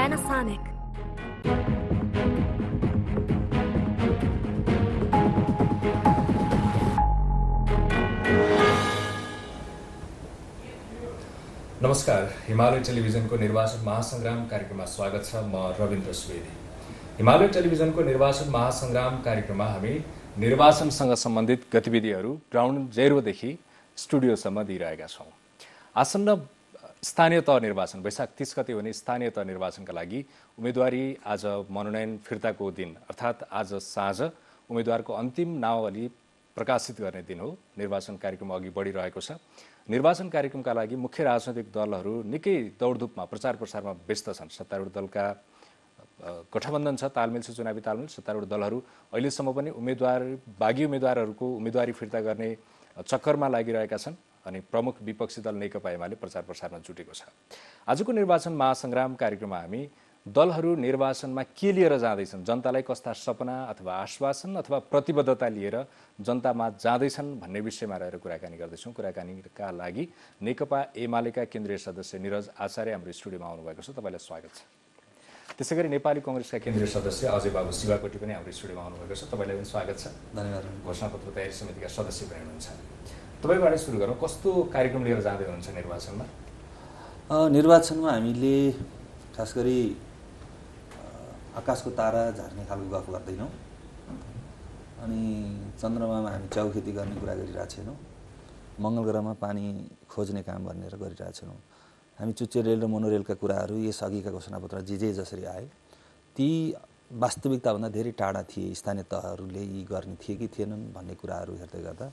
Panasonic. नमस्कार, हिमालय टेलिभिजनको निर्वाचन महासंग्राम कार्यक्रममा स्वागत छ। म रविन्द्र सुवेदी। हिमालय टेलिभिजनको निर्वाचन महासंग्राम कार्यक्रममा हामी निर्वाचनसँग सम्बन्धित गतिविधिहरू ग्राउन्ड जेरोदेखि स्टुडियोसम्म दिइरहेका छौँ। आसन्न स्थानीय तह निर्वाचन वैशाख 30 गते हुने स्थानीय तह निर्वाचनका लागि उम्मेदवारी आज मनोनयन फिर्ताको दिन अर्थात् आज साँझ उम्मेदवारको अन्तिम नामावली प्रकाशित गर्ने दिन हो। निर्वाचन कार्यक्रम अघि बढिरहेको छ। निर्वाचन कार्यक्रमका लागि मुख्य राजनैतिक दलहरू निकै दौडधुपमा प्रचार प्रसारमा व्यस्त छन्। सत्तारूढ दलका गठबन्धन छ, तालमेल छ, चुनावी तालमेल। सत्तारूढ दलहरू अहिलेसम्म पनि बागी उम्मेदवारहरूको उम्मेदवारी फिर्ता गर्ने चक्करमा लागिरहेका छन् अनि प्रमुख विपक्षी दल नेकपा एमाले प्रचार प्रसारमा जुटेको छ। आजको निर्वाचन महासंग्राम कार्यक्रममा हामी दलहरू निर्वाचनमा के लिएर जाँदैछन्, जनतालाई कस्ता सपना अथवा आश्वासन अथवा प्रतिबद्धता लिएर जनतामा जाँदैछन् भन्ने विषयमा रहेर कुराकानी गर्दैछौँ। कुराकानीका लागि नेकपा एमालेका केन्द्रीय सदस्य निरज आचार्य हाम्रो स्टुडियोमा आउनुभएको छ। तपाईँलाई स्वागत छ। त्यसैगरी नेपाली कांग्रेसका केन्द्रीय सदस्य अजय बाबु शिवाकोटी पनि हाम्रो स्टुडियोमा आउनुभएको छ। तपाईँलाई पनि स्वागत छ। धन्यवाद। घोषणापत्र तयारी समितिका सदस्य पनि हुनुहुन्छ। तपाईँबाट सुरु गरौँ, कस्तो कार्यक्रम लिएर जाँदै हुनुहुन्छ निर्वाचनमा? निर्वाचनमा हामीले खास गरी आकाशको तारा झार्ने खालको गफ गर्दैनौँ अनि चन्द्रमामा हामी च्याउखेती गर्ने कुरा गरिरहेको छैनौँ। मङ्गल ग्रहमा पानी खोज्ने काम भनेर गरिरहेको छैनौँ। हामी चुच्चे रेल र मोनोरेलका कुराहरू यसअघिका घोषणापत्र जसरी आए ती वास्तविकताभन्दा धेरै टाढा थिए। स्थानीय तहहरूले यी गर्ने थिए कि थिएनन् भन्ने कुराहरू हेर्दै गर्दा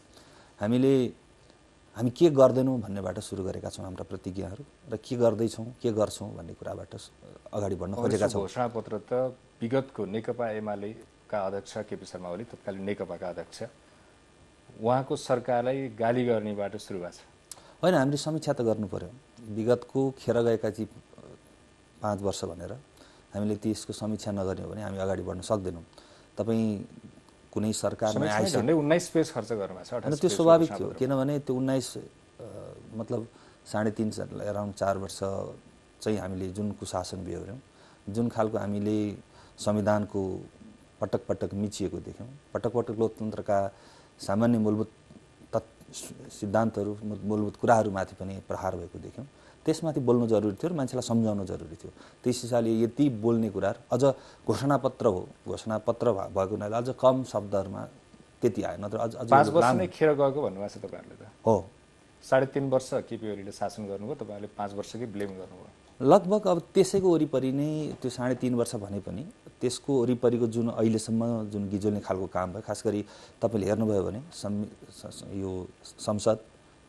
हामी के गर्दैनौँ भन्नेबाट सुरु गरेका छौँ हाम्रा प्रतिज्ञाहरू र के गर्दैछौँ के गर्छौँ भन्ने कुराबाट अगाडि बढ्न खोजेका छौँ। घोषणापत्र त विगतको नेकपा एमालेका अध्यक्ष केपी शर्मा ओली तत्कालीन नेकपाका अध्यक्ष उहाँको सरकारलाई गाली गर्नेबाट सुरु भएको छ। होइन, हामीले समीक्षा त गर्नु पर्यो। विगतको खेर गएका चाहिँ 5 वर्ष भनेर हामीले त्यसको समीक्षा नगर्ने हो भने हामी अगाडि बढ्न सक्दैनौँ। तपाईँ कुनै सरकारमा आइसक्यो 19 पेज खर्च गर्नुभएको छ। त्यो स्वाभाविक थियो, किनभने त्यो 19 मतलब 3.5 अराउन्ड 4 वर्ष चाहिँ हामीले जुन कुशासन बेहोर्यौँ, जुन खालको हामीले संविधानको पटक पटक मिचिएको देख्यौँ, पटक पटक लोकतन्त्रका सामान्य मूलभूत सिद्धान्तहरू मूलभूत कुराहरूमाथि पनि प्रहार भएको देख्यौँ। त्यसमाथि बोल्नु जरुरी थियो र मान्छेलाई सम्झाउनु जरुरी थियो। त्यस हिसाबले यति बोल्ने कुराहरू अझ घोषणापत्र हो, घोषणापत्र भएको हुनाले अझ कम शब्दहरूमा त्यति आयो। नत्र अझ 5 वर्ष नै खेर गएको भन्नुभएको छ तपाईँहरूले त। हो, 3.5 वर्ष केपी ओलीले शासन गर्नुभयो, तपाईँहरूले 5 वर्षकै ब्लेम गर्नुभयो। लगभग अब त्यसैको वरिपरि नै त्यो 3.5 वर्ष भने पनि त्यसको वरिपरिको जुन अहिलेसम्म जुन गिजोल्ने खालको काम भयो, खास गरी तपाईँले हेर्नुभयो भने यो संसद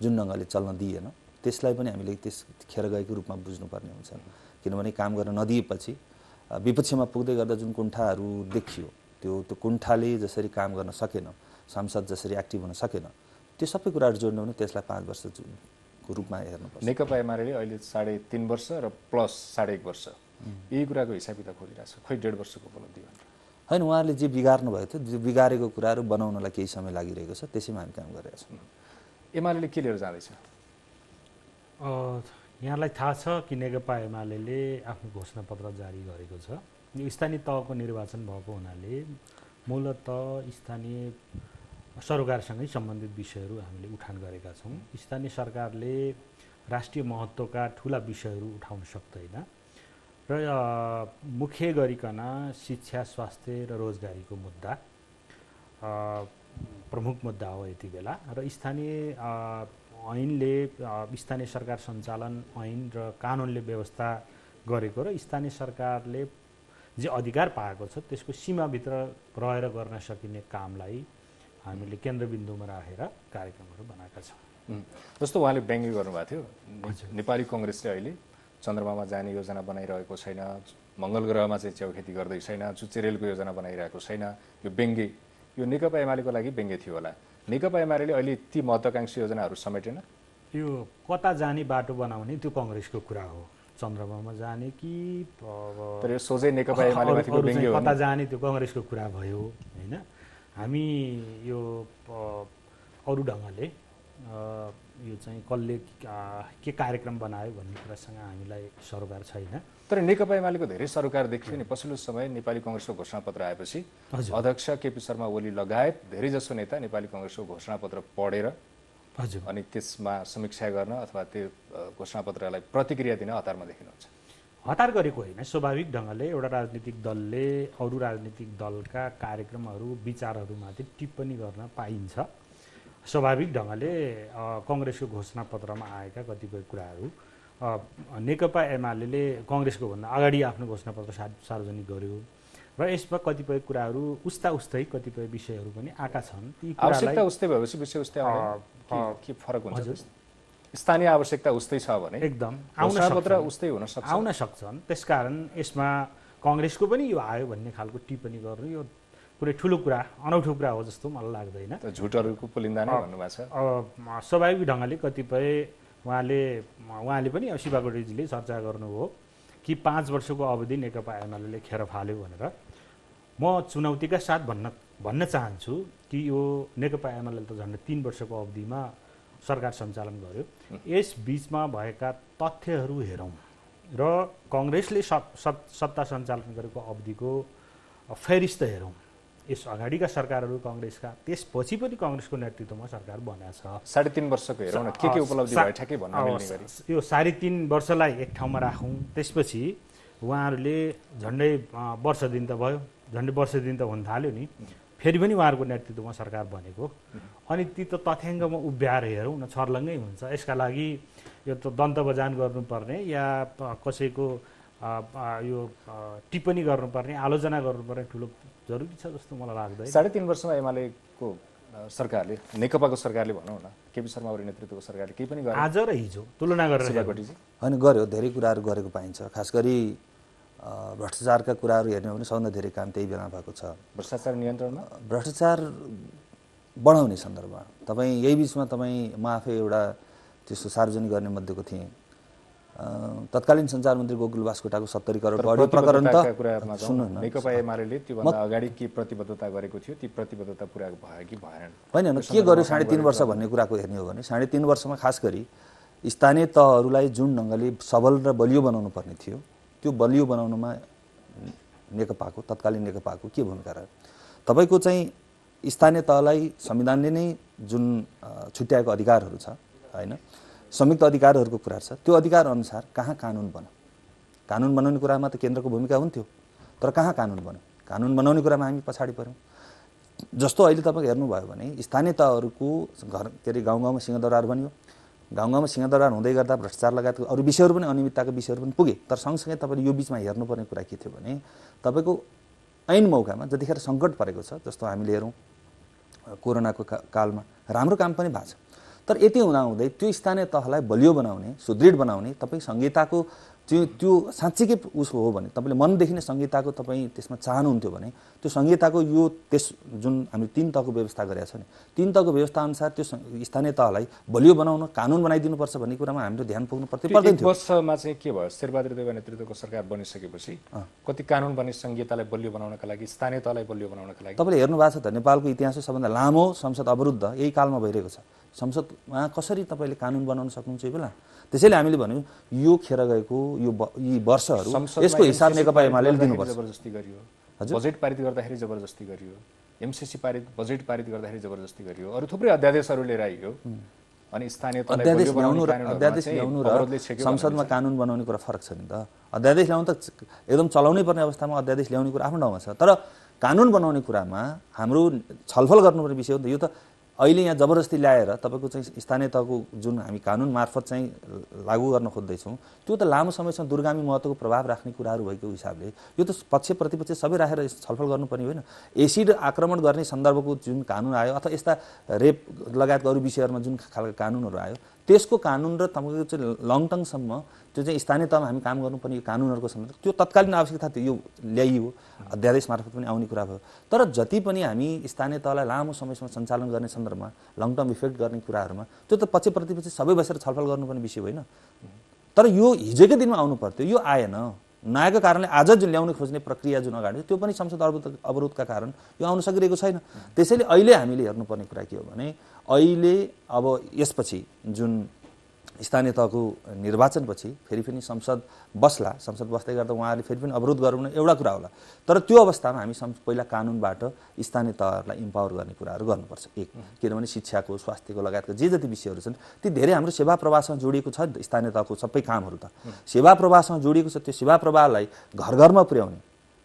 जुन ढङ्गले चल्न दिएन त्यसलाई पनि हामीले त्यस खेर गएको रूपमा बुझ्नुपर्ने हुन्छ। किनभने काम गर्न नदिएपछि विपक्षमा पुग्दै गर्दा जुन कुण्ठाहरू देखियो त्यो कुण्ठाले जसरी काम गर्न सकेन, सांसद जसरी एक्टिभ हुन सकेन, त्यो सबै कुराहरू जोड्नु भने त्यसलाई 5 वर्षको रूपमा हेर्नुपर्छ। नेकपा एमाले अहिले 3.5 वर्ष र प्लस 1.5 वर्ष यही कुराको हिसाब किताब खोजिरहेको छ। खोइ 1.5 वर्षको उपलब्धि भनेर होइन, उहाँहरूले जे बिगार्नु भएको थियो त्यो बिगारेको कुराहरू बनाउनलाई केही समय लागिरहेको छ। त्यसैमा हामी काम गरिरहेका छौँ। एमाले के लिएर जाँदैछ? यहाँलाई थाहा छ कि नेकपा एमाले आफ्नो घोषणापत्र जारी गरेको छ। यो स्थानीय तहको निर्वाचन भएको हुनाले मूलतः स्थानीय सरकारसँगै सम्बन्धित विषयहरू हामीले उठान गरेका छौँ। स्थानीय सरकारले राष्ट्रिय महत्त्वका ठुला विषयहरू उठाउन सक्दैन र मुख्य गरिकन शिक्षा, स्वास्थ्य र रोजगारीको मुद्दा प्रमुख मुद्दा हो यति बेला। र स्थानीय ऐनले स्थानीय सरकार सञ्चालन ऐन र कानुनले व्यवस्था गरेको र स्थानीय सरकारले जे अधिकार पाएको छ त्यसको सीमाभित्र रहेर गर्न सकिने कामलाई हामीले केन्द्रबिन्दुमा राखेर कार्यक्रमहरू बनाएका छौँ। जस्तो उहाँले व्यङ्ग्य गर्नुभएको थियो, नेपाली कांग्रेसले अहिले चन्द्रमामा जाने योजना बनाइरहेको छैन, मङ्गल ग्रहमा चाहिँ च्याउखेती गर्दै छैन, चुच्चे रेलको योजना बनाइरहेको छैन। यो व्यङ्ग्य यो नेकपा एमालेको लागि व्यङ्ग्य थियो होला। नेकपा एमाले अहिले ती महत्त्वाकांक्षी योजनाहरू समेटेन। यो कता जाने बाटो बनाउने त्यो कांग्रेसको कुरा हो। चन्द्रमामा जाने कि तर यो सोझै नेकपा एमालेमाथिको व्यङ्ग्य हो। कता जाने त्यो कांग्रेसको कुरा भयो हैन। हामी यो अरू ढङ्गले यो चाहिँ कसले के कार्यक्रम बनायो भन्ने कुरासँग हामीलाई सरोकार छैन। तर नेकपा एमालेको धेरै सरोकार देखियो नि पछिल्लो समय नेपाली कङ्ग्रेसको घोषणापत्र आएपछि अध्यक्ष केपी शर्मा ओली लगायत धेरैजसो नेता नेपाली कङ्ग्रेसको घोषणापत्र पढेर अनि त्यसमा समीक्षा गर्न अथवा त्यो घोषणापत्रलाई प्रतिक्रिया दिन हतारमा देखिनुहुन्छ। हतार गरेको होइन, स्वाभाविक ढङ्गले एउटा राजनीतिक दलले अरू राजनीतिक दलका कार्यक्रमहरू विचारहरूमाथि टिप्पणी गर्न पाइन्छ। स्वाभाविक ढङ्गले कङ्ग्रेसको घोषणापत्रमा आएका कतिपय कुराहरू नेकपा एमाले कङ्ग्रेसको भन्दा अगाडि आफ्नो घोषणापत्र सार्वजनिक गर्यो र यसमा कतिपय कुराहरू उस्तै कतिपय विषयहरू पनि आएका छन्। ती आवश्यकता उस्तै भएपछि विषय उस्तै के फरक हुन्छ? स्थानीय आवश्यकता उस्तै छ भने एकदम घोषणापत्र उस्तै आउन सक्छन्। त्यसकारण यसमा कङ्ग्रेसको पनि यो आयो भन्ने खालको टिप्पणी गर्नु यो पुरै ठुलो कुरा, अनौठो कुरा हो जस्तो मलाई लाग्दैन। झुटहरूको पुलिन्दा नै भन्नुभएको छ। स्वाभाविक ढङ्गले कतिपय उहाँले पनि शिवा कोइरालाजीले चर्चा गर्नुभयो कि 5 वर्षको अवधि नेकपा एमाले खेर फाल्यो भनेर। म चुनौतीका साथ भन्न चाहन्छु कि यो नेकपा एमाले त झन्डै 3 वर्षको अवधिमा सरकार सञ्चालन गर्यो। यस बिचमा भएका तथ्यहरू हेरौँ र कङ्ग्रेसले सत्ता सञ्चालन गरेको अवधिको फेरिस्त हेरौँ। यस अगाडिका सरकारहरू कङ्ग्रेसका, त्यसपछि पनि कङ्ग्रेसको नेतृत्वमा सरकार बनेको छ। 3.5 वर्षको हेरौँ न के उपलब्धि भयो ठ्याक्कै भन्न मिल्ने गरी। यो 3.5 वर्षलाई एक ठाउँमा राखौँ। त्यसपछि उहाँहरूले झन्डै वर्ष दिन त भयो, झन्डै वर्ष दिन त हुन थाल्यो नि, फेरि पनि उहाँहरूको नेतृत्वमा सरकार बनेको। अनि ती त तथ्याङ्कमा उभ्याएर हेरौँ न, छर्लङ्गै हुन्छ। यसका लागि यो त दन्त बजान गर्नुपर्ने या कसैको यो टिप्पणी गर्नुपर्ने, आलोचना गर्नुपर्ने ठुलो जरुरी छ जस्तो मलाई लाग्दैन। 3.5 वर्षमा एमालेको सरकारले, नेकपाको सरकारले भनौँ न, केपी शर्मा ओली नेतृत्वको सरकारले केही पनि गर्यो? आज र हिजो तुलना गरेर होइन, गर्यो, धेरै कुराहरू गरेको पाइन्छ। खास गरी भ्रष्टाचारका कुराहरू हेर्ने हो भने सबभन्दा धेरै काम त्यही बेला भएको छ। भ्रष्टाचार नियन्त्रणमा, भ्रष्टाचार बढाउने सन्दर्भमा तपाईँ यही बिचमा म आफै एउटा त्यस्तो सार्वजनिक गर्ने मध्येको थिएँ। तत्कालीन सञ्चार मन्त्री गोकुल बास्कोटाको 70 करोड बढी प्रकरण त सुन्नु न, नेकपा एमाले त्योभन्दा अगाडि के प्रतिबद्धता गरेको थियो, ती प्रतिबद्धता पुरा भयो कि भएन? होइन, के गर्यो 3.5 वर्ष भन्ने कुराको हेर्ने हो भने 3.5 वर्षमा खास गरी स्थानीय तहहरूलाई जुन ढङ्गले सबल र बलियो बनाउनु पर्ने थियो, त्यो बलियो बनाउनुमा नेकपाको, तत्कालीन नेकपाको के भूमिका रह्यो? तपाईँको चाहिँ स्थानीय तहलाई संविधानले नै जुन छुट्याएको अधिकारहरू छ, होइन, संयुक्त अधिकारहरूको कुरा छ, त्यो अधिकार अनुसार कहाँ कानुन बन्यो? कानुन बनाउने कुरामा त केन्द्रको भूमिका हुन्थ्यो, तर कहाँ कानुन बन्यो? कानुन बनाउने कुरामा हामी पछाडि पऱ्यौँ। जस्तो अहिले तपाईँ हेर्नुभयो भने स्थानीय तहहरूको गाउँ सिंहदरबार बन्यो। गाउँ सिंहदरबार हुँदै गर्दा भ्रष्टाचार लगायतको अरू विषयहरू पनि, अनियमितताका विषयहरू पनि पुगे। तर सँगसँगै तपाईँले यो बिचमा हेर्नुपर्ने कुरा के थियो भने तपाईँको ऐन मौकामा जतिखेर सङ्कट परेको छ, जस्तो हामीले हेरौँ कोरोनाको कालमा राम्रो काम पनि भएको छ। तर यति हुँदाहुँदै त्यो स्थानीय तहलाई बलियो बनाउने, सुदृढ बनाउने तपाईँ संहिताको त्यो साँच्चीकै उसो हो भने, तपाईँले मनदेखि नै संहिताको तपाईँ त्यसमा चाहनुहुन्थ्यो भने त्यो संहिताको यो जुन हामी 3 तहको व्यवस्था गरेका छ नि, 3 तहको व्यवस्था अनुसार त्यो स्थानीय तहलाई बलियो बनाउन, कानुन बनाइदिनुपर्छ भन्ने कुरामा हामीले ध्यान पुग्नु पर्दैन थियो। वर्षमा चाहिँ के भयो? शेरबहादुर देउवा नेतृत्वको सरकार बनिसकेपछि कति कानुन बन्ने संहितालाई बलियो बनाउनका लागि, स्थानीय तहलाई बलियो बनाउनका लागि? तपाईँले हेर्नु भएको छ त, नेपालको इतिहासको सबभन्दा लामो संसद अवरुद्ध यही कालमा भइरहेको छ। संसदमा कसरी तपाईँले कानुन बनाउन सक्नुहुन्छ यो बेला? त्यसैले हामीले भन्यौँ यो खेर गएको यी वर्षहरू यसको हिसाब नेकपा एमालेले दिनुपर्छ। जबरजस्ती गरियो, बजेट पारित गर्दाखेरि जबरजस्ती गरियो, एमसीसी बजेट पारित गर्दाखेरि जबरजस्ती गरियो, अरू थुप्रै अध्यादेशहरू लिएर आइयो। अनि स्थानीय अध्यादेश ल्याउनु र संसदमा कानुन बनाउने कुरा फरक छ नि त। अध्यादेश ल्याउनु त एकदम चलाउनै पर्ने अवस्थामा अध्यादेश ल्याउने कुरा आफ्नो ठाउँमा छ, तर कानुन बनाउने कुरामा हाम्रो छलफल गर्नुपर्ने विषय हो नि त। यो त अहिले यहाँ जबरजस्ती ल्याएर तपाईँको चाहिँ स्थानीय तहको जुन हामी कानुन मार्फत चाहिँ लागू गर्न खोज्दैछौँ, त्यो त लामो समयसम्म दूरगामी महत्त्वको प्रभाव राख्ने कुराहरू भएको हिसाबले यो त पक्ष प्रतिपक्ष सबै राखेर छलफल गर्नुपर्ने होइन। एसिड आक्रमण गर्ने सन्दर्भको जुन कानुन आयो अथवा यस्ता रेप लगायतका अरू विषयहरूमा जुन खालका कानुनहरू आयो, त्यसको कानुन र तपाईँको चाहिँ लङ टर्मसम्म त्यो चाहिँ स्थानीय तहमा हामी काम गर्नुपर्ने कानुनहरूको सन्दर्भ, त्यो तत्कालीन आवश्यकता थियो, यो ल्याइयो, अध्यादेश मार्फत पनि आउने कुरा भयो। तर जति पनि हामी स्थानीय तहलाई लामो समयसम्म सञ्चालन गर्ने सन्दर्भमा लङ टर्म इफेक्ट गर्ने कुराहरूमा त्यो त पक्ष प्रतिपक्ष सबै बसेर छलफल गर्नुपर्ने विषय होइन। तर यो हिजोकै दिनमा आउनु पर्थ्यो, यो आएन। नआएको कारणले आज जुन ल्याउने खोज्ने प्रक्रिया जुन अगाडि त्यो पनि संसद अवरोधका कारण यो आउन सकिरहेको छैन। त्यसैले अहिले हामीले हेर्नुपर्ने कुरा के हो भने अहिले अब यसपछि जुन स्थानीय तहको निर्वाचनपछि फेरि पनि संसद बस्ला, संसद बस्दै गर्दा उहाँहरूले फेरि पनि अवरोध गराउन एउटा कुरा होला। तर त्यो अवस्थामा हामी पहिला कानुनबाट स्थानीय तहहरूलाई इम्पावर गर्ने कुराहरू गर्नुपर्छ। एक, किनभने शिक्षाको, स्वास्थ्यको लगायतका जे जति विषयहरू छन् ती धेरै हाम्रो सेवा प्रवाहसँग जोडिएको छ नि त। स्थानीय तहको सबै कामहरू त सेवा प्रवाहसँग जोडिएको छ। त्यो सेवा प्रवाहलाई घर घरमा पुर्याउने,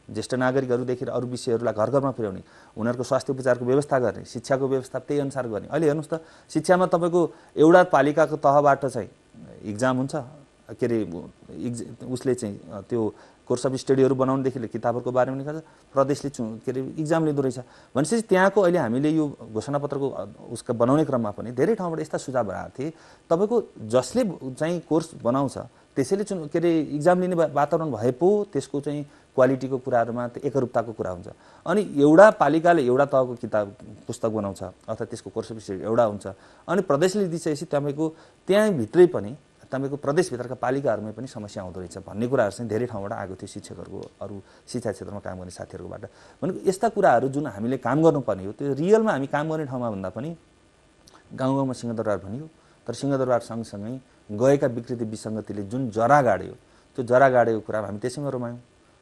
ज्येष्ठ नागरिकहरूदेखि अरू विषयहरूलाई घर घरमा पुर्याउने, उनीहरूको स्वास्थ्य उपचारको व्यवस्था गर्ने, शिक्षाको व्यवस्था त्यही अनुसार गर्ने। अहिले हेर्नुहोस् त, शिक्षामा तपाईँको एउटा पालिकाको तहबाट चाहिँ इक्जाम हुन्छ, के अरे उसले चाहिँ त्यो कोर्स अफ स्टडीहरू बनाउनुदेखि लिएर किताबहरूको बारेमा निकाल्छ, प्रदेशले के अरे इक्जाम लिँदो रहेछ भनेपछि त्यहाँको अहिले हामीले यो घोषणापत्रको उसका बनाउने क्रममा पनि धेरै ठाउँबाट यस्ता सुझाव आएको थिए। तपाईँको जसले चाहिँ कोर्स बनाउँछ त्यसैले के अरे इक्जाम लिने वातावरण भए पो त्यसको चाहिँ क्वालिटीको कुराहरूमा त्यो एकरूपताको कुरा हुन्छ। अनि एउटा पालिकाले एउटा तहको किताब पुस्तक बनाउँछ अथवा त्यसको कोर्स अफ स्टडी एउटा हुन्छ, अनि प्रदेशले दिइसकेपछि तपाईँको त्यहाँभित्रै पनि तपाईँको प्रदेशभित्रका पालिकाहरूमै पनि समस्या आउँदो रहेछ भन्ने कुराहरू चाहिँ धेरै ठाउँबाट आएको थियो शिक्षकहरूको, अरू शिक्षा क्षेत्रमा काम गर्ने साथीहरूबाट। भनेको यस्ता कुराहरू जुन हामीले काम गर्नुपर्ने हो त्यो रियलमा हामी काम गर्ने ठाउँमा भन्दा पनि गाउँ गाउँमा सिंहदरबार भनियो, तर सिंहदरबार सँगसँगै गएका विकृति विसङ्गतिले जुन जरा गाड्यो त्यो जरा गाडेको कुरामा हामी त्यसैमा रमायौँ,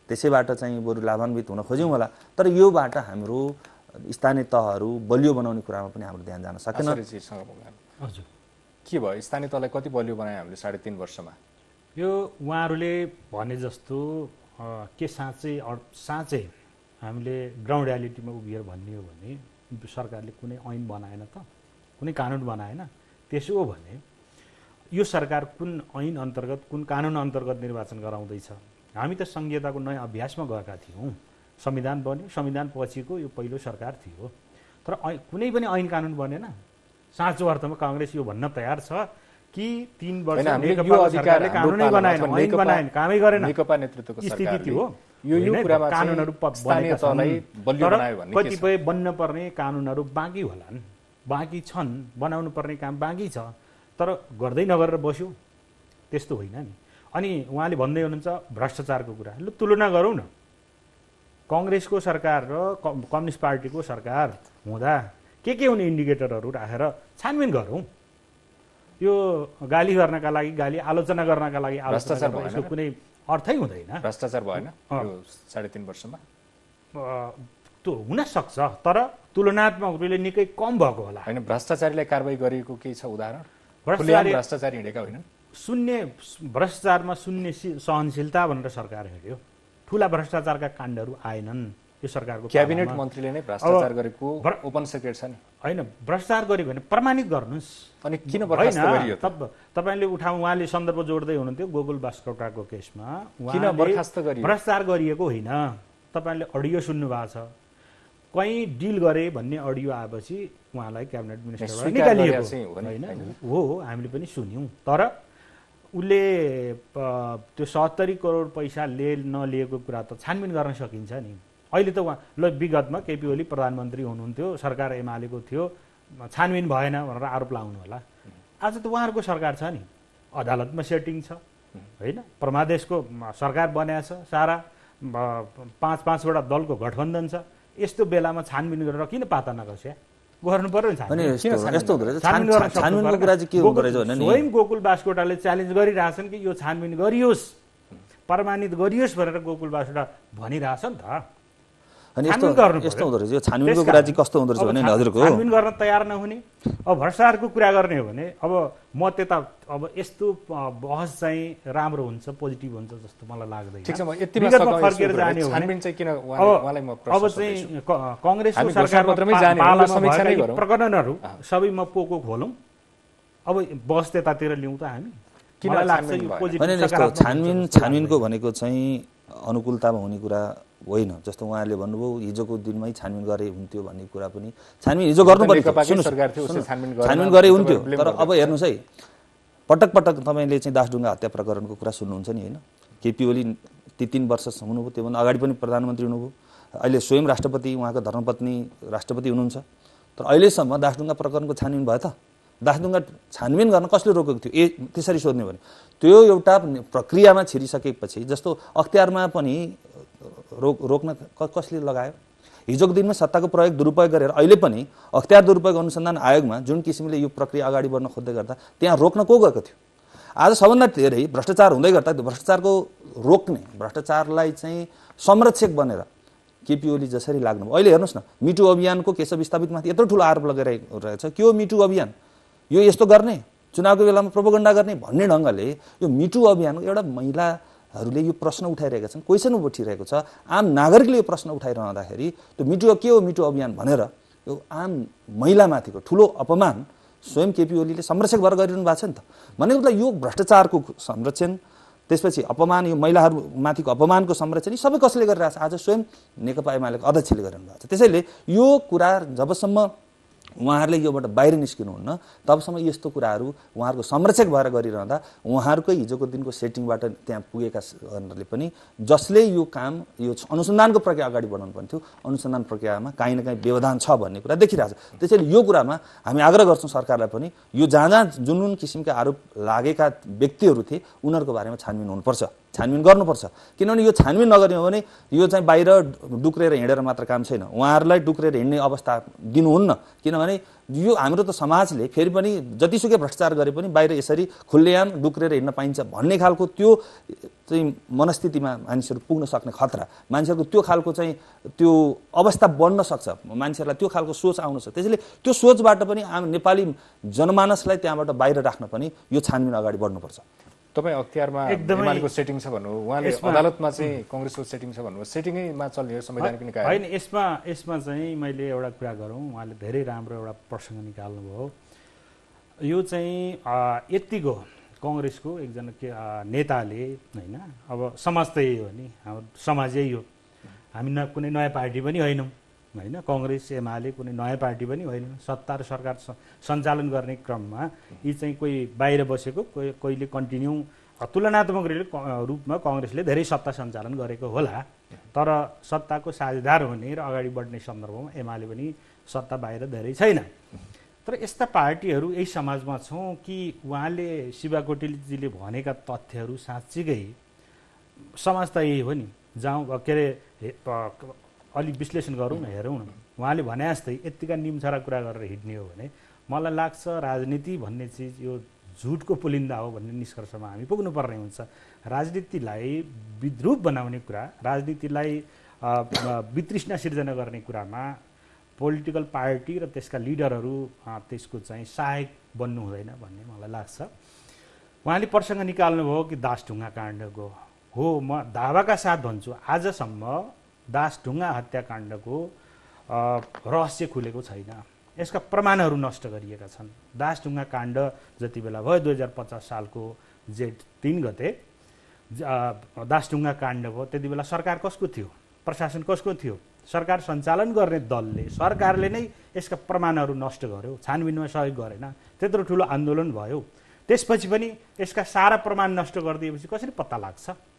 त्यसैबाट चाहिँ बरु लाभान्वित हुन खोज्यौँ होला। तर योबाट हाम्रो स्थानीय तहहरू बलियो बनाउने कुरामा पनि हाम्रो ध्यान जान सकेन। हजुर, के भयो स्थानीय तहलाई कति बलियो बनायो हामीले 3.5 वर्षमा? यो उहाँहरूले भने जस्तो के साँच्चै हामीले ग्राउन्ड रियालिटीमा उभिएर भन्ने हो भने सरकारले कुनै ऐन बनाएन त, कुनै कानुन बनाएन। त्यसो हो भने यो सरकार कुन ऐन अन्तर्गत, कुन कानुन अन्तर्गत निर्वाचन गराउँदैछ? हामी त संघीयताको नयाँ अभ्यासमा गएका थियौँ। संविधान बन्यो, संविधान पछिको यो पहिलो सरकार थियो, तर कुनै पनि ऐन कानुन बनेन। साँचो अर्थमा काङ्ग्रेस यो भन्न तयार छ कि 3 वर्ष सरकारले कानुनै बनाएन, ऐन बनाएन, कामै गरेन। नेकपा नेतृत्वको स्थिति थियो यो कुरामा कानुनहरू बनेका छन्, कतिपय बन्न पर्ने कानुनहरू बाँकी होलान्, बाँकी छन्, बनाउनु पर्ने काम बाँकी छ, तर गर्दै नगरेर बस्यो, त्यस्तो होइन नि। अनि उहाँले भन्दै हुनुहुन्छ भ्रष्टाचारको कुरा। ल तुलना गरौँ न, काङ्ग्रेसको सरकार र कम्युनिस्ट पार्टीको सरकार हुँदा के हुने इन्डिकेटरहरू राखेर छानबिन गरौँ। यो गाली गर्नका लागि, गाली आलोचना गर्नका लागि भ्रष्टाचार यसको कुनै अर्थै हुँदैन। भ्रष्टाचार भएन यो 3.5 वर्षमा? त्यो हुन सक्छ, तर तुलनात्मक रूपले निकै कम भएको होला। हैन, भ्रष्टाचारीलाई कारबाही गरिएको केही छ उदाहरण? भ्रष्टाचारी हिँडेका होइन, भ्रष्टाचारमा शून्य सहनशीलता भनेर सरकार हिँड्यो। ठुला भ्रष्टाचारका काण्डहरू आएनन् यो सरकारको। क्याबिनेट मन्त्रीले नै भ्रष्टाचार गरेको ओपन सिक्रेट छ नि। होइन, भ्रष्टाचार गर्यो भने प्रमाणित गर्नुहोस्। अनि किन बर्खास्त गरियो? तपाईँले उहाँले सन्दर्भ जोड्दै हुनुहुन्थ्यो गोकुल बास्कोटाको केसमा। किन बर्खास्त गरियो? भ्रष्टाचार गरिएको होइन। तपाईँले अडियो सुन्नु भएको छ, कहीँ डिल गरे भन्ने अडियो आएपछि उहाँलाई क्याबिनेट मिनिस्टरबाट निकालिएको होइन हो, हामीले पनि सुन्यौँ। तर उसले त्यो 70 करोड पैसा नलिएको कुरा त छानबिन गर्न सकिन्छ नि। अहिले त उहाँ विगतमा केपी ओली प्रधानमन्त्री हुनुहुन्थ्यो, सरकार एमालेको थियो, छानबिन भएन भनेर आरोप लाउनु होला। आज त उहाँहरूको सरकार छ नि, अदालतमा सेटिङ छ होइन, परमादेशको सरकार बनाएको छ, सारा 5-5वटा दलको गठबन्धन छ। यस्तो बेलामा छानबिन गरेर किन पाता नगर्छ? गर्नु पर्यो नि। छानबिनको कुरा चाहिँ के हुँदो रहेछ भने नि, स्वयं गोकुल बास्कोटाले च्यालेन्ज गरिरहेछन् कि यो छानबिन गरियोस्, प्रमाणित गरियोस् भनेर गोकुल बास्कोटा भनिरहेछ नि त। अनि यस्तो हुँदो रहेछ। यो छानबिनको कुरा चाहिँ कस्तो हुँदो रहेछ भने हजुरको छानबिन गर्न तयार नहुने। अब भ्रष्टाचारको कुरा गर्ने हो भने अब म त्यता अब यस्तो बहस चाहिँ राम्रो हुन्छ, पोजिटिभ हुन्छ जस्तो मलाई लाग्दैन। ठीक छ, म यतिमा फर्केर जाने हो छानबिन चाहिँ किन उहाँलाई म प्रश्न अब चाहिँ काङ्ग्रेसको सरकारमा प्रकरणहरू सबैमा पोको खोलौँ, अब बस त्यतातिर ल्याउँ त हामी। छानबिनको भनेको चाहिँ अनुकूलतामा हुने कुरा होइन। जस्तो उहाँले भन्नुभयो हिजोको दिनमै छानबिन गरे हुन्थ्यो भन्ने कुरा पनि, छानबिन हिजो गर्नुपर्ने छानबिन गरे हुन्थ्यो। तर अब हेर्नुहोस् है, पटक पटक तपाईँले चाहिँ दासढुङ्गा हत्या प्रकरणको कुरा सुन्नुहुन्छ नि होइन। केपी ओली ती 3 वर्ष हुनुभयो, त्योभन्दा अगाडि पनि प्रधानमन्त्री हुनुभयो, अहिले स्वयं राष्ट्रपति, उहाँको धर्मपत्नी राष्ट्रपति हुनुहुन्छ। तर अहिलेसम्म दासढुङ्गा प्रकरणको छानबिन भयो त? दासढुङ्गा छानबिन गर्न कसले रोकेको थियो? त्यसरी सोध्ने भने त्यो एउटा प्रक्रियामा छिरिसकेपछि, जस्तो अख्तियारमा पनि रोक्न कसले लगायो? हिजोको दिनमा सत्ताको प्रयोग दुरुपयोग गरेर अहिले पनि अख्तियार दुरुपयोग अनुसन्धान आयोगमा जुन किसिमले यो प्रक्रिया अगाडि बढ्न खोज्दै गर्दा त्यहाँ रोक्न को गएको थियो? आज सबभन्दा धेरै भ्रष्टाचार हुँदै गर्दा भ्रष्टाचारको रोक्ने, भ्रष्टाचारलाई चाहिँ संरक्षक बनेर केपी ओली जसरी लाग्नु, अहिले हेर्नुहोस् न, मिटु अभियानको केशव विस्थापितमाथि यत्रो ठुलो आरोप लगाइरहेको रहेछ। के हो मिटु अभियान? यो यस्तो गर्ने, चुनावको बेलामा प्रोपोगन्डा गर्ने भन्ने ढङ्गले यो मिटु अभियान एउटा महिलाहरूले यो प्रश्न उठाइरहेका छन्, क्वेसन उठिरहेको छ, आम नागरिकले यो प्रश्न उठाइरहँदाखेरि त्यो मिटु के हो मिटु अभियान भनेर यो आम महिलामाथिको ठुलो अपमान स्वयं केपी ओलीले संरक्षक भएर गरिरहनु भएको छ नि त। भनेको मतलब यो भ्रष्टाचारको संरक्षण, त्यसपछि अपमान, यो महिलाहरूमाथिको अपमानको संरक्षण, यी सबै कसले गरिरहेको छ? आज स्वयं नेकपा एमालेको अध्यक्षले गरिरहनु भएको छ। त्यसैले यो कुरा जबसम्म उहाँहरूले योबाट बाहिर निस्किनुहुन्न तबसम्म यस्तो कुराहरू उहाँहरूको संरक्षक भएर गरिरहँदा उहाँहरूकै हिजोको दिनको सेटिङबाट त्यहाँ पुगेकाहरूले पनि जसले यो काम, यो अनुसन्धानको प्रक्रिया अगाडि बढाउनु पर्ने थियो, अनुसन्धान प्रक्रियामा काहीँ न काहीँ व्यवधान छ भन्ने कुरा देखिरहेछ। त्यसैले यो कुरामा हामी आग्रह गर्छौँ सरकारलाई पनि, यो जहाँ जुन जुन किसिमका आरोप लागेका व्यक्तिहरू थिए उनीहरूको बारेमा छानबिन हुनुपर्छ, छानबिन गर्नुपर्छ। किनभने यो छानबिन नगर्ने हो भने यो चाहिँ बाहिर डुक्रेर हिँडेर मात्र काम छैन, उहाँहरूलाई डुक्रेर हिँड्ने अवस्था दिनुहुन्न। किनभने यो हाम्रो त समाजले फेरि पनि जतिसुकै भ्रष्टाचार गरे पनि बाहिर यसरी खुल्लेआम डुक्रेर हिँड्न पाइन्छ भन्ने खालको त्यो चाहिँ मनस्थितिमा मानिसहरू पुग्न सक्ने खतरा, मान्छेहरूको त्यो खालको चाहिँ त्यो अवस्था बढ्न सक्छ, मान्छेहरूलाई त्यो खालको सोच आउन सक्छ। त्यसैले त्यो सोचबाट पनि आम नेपाली जनमानसलाई त्यहाँबाट बाहिर राख्न पनि यो छानबिन अगाडि बढ्नुपर्छ। तपाईँ अख्तियारमा एमालेको सेटिङ छ भन्नु, उहाँले अदालतमा चाहिँ कांग्रेसको सेटिङ छ भन्नु, सेटिङैमा चल्ने संवैधानिक निकाय होइन। यसमा चाहिँ मैले एउटा कुरा गरौँ, उहाँले धेरै राम्रो एउटा प्रसङ्ग निकाल्नुभयो। यो चाहिँ यतिको कांग्रेसको एकजना नेताले होइन, अब समाज त यही हो नि, हाम्रो समाज यही हो, हामी कुनै नयाँ पार्टी पनि होइनौँ होइन, कांग्रेस एमाले कुनै नयाँ पार्टी पनि होइन, सत्ता र सरकार सञ्चालन गर्ने क्रममा यी चाहिँ कोही बाहिर बसेको, कोहीले कन्टिन्यू तुलनात्मक रूपमा कांग्रेसले धेरै सत्ता सञ्चालन गरेको होला, तर सत्ताको साझेदार हुने र अगाडि बढ्ने सन्दर्भमा एमाले पनि सत्ता बाहिर धेरै छैन। तर यस्ता पार्टीहरू यही समाजमा छौँ कि उहाँले शिवा कोटेलीजीले भनेका तथ्यहरू साँच्चीकै समाज त यही हो नि, जाउँ के अरे अलि विश्लेषण गरौँ न, हेरौँ न। उहाँले भने जस्तै यत्तिका निम्छरा कुरा गरेर हिँड्ने हो भने मलाई लाग्छ राजनीति भन्ने चिज यो झुटको पुलिन्दा हो भन्ने निष्कर्षमा हामी पुग्नुपर्ने हुन्छ। राजनीतिलाई विद्रूप बनाउने कुरा, राजनीतिलाई वितृष्णा सिर्जना गर्ने कुरामा पोलिटिकल पार्टी र त्यसका लिडरहरू त्यसको चाहिँ सहायक बन्नु हुँदैन भन्ने मलाई लाग्छ। उहाँले प्रसङ्ग निकाल्नुभयो कि दासढुङ्गा काण्डको हो, म दावाका साथ भन्छु आजसम्म दासढुङ्गा हत्याकाण्डको रहस्य खुलेको छैन, यसका प्रमाणहरू नष्ट गरिएका छन्। दासढुङ्गा काण्ड जति बेला भयो 2050 सालको जेठ 3 गते दासढुङ्गा काण्ड भयो, त्यति बेला सरकार कसको थियो, प्रशासन कसको थियो? सरकार सञ्चालन गर्ने दलले, सरकारले नै यसका प्रमाणहरू नष्ट गर्यो, छानबिनमा सहयोग गरेन, त्यत्रो ठुलो आन्दोलन भयो। त्यसपछि पनि यसका सारा प्रमाण नष्ट गरिदिएपछि कसरी पत्ता लाग्छ?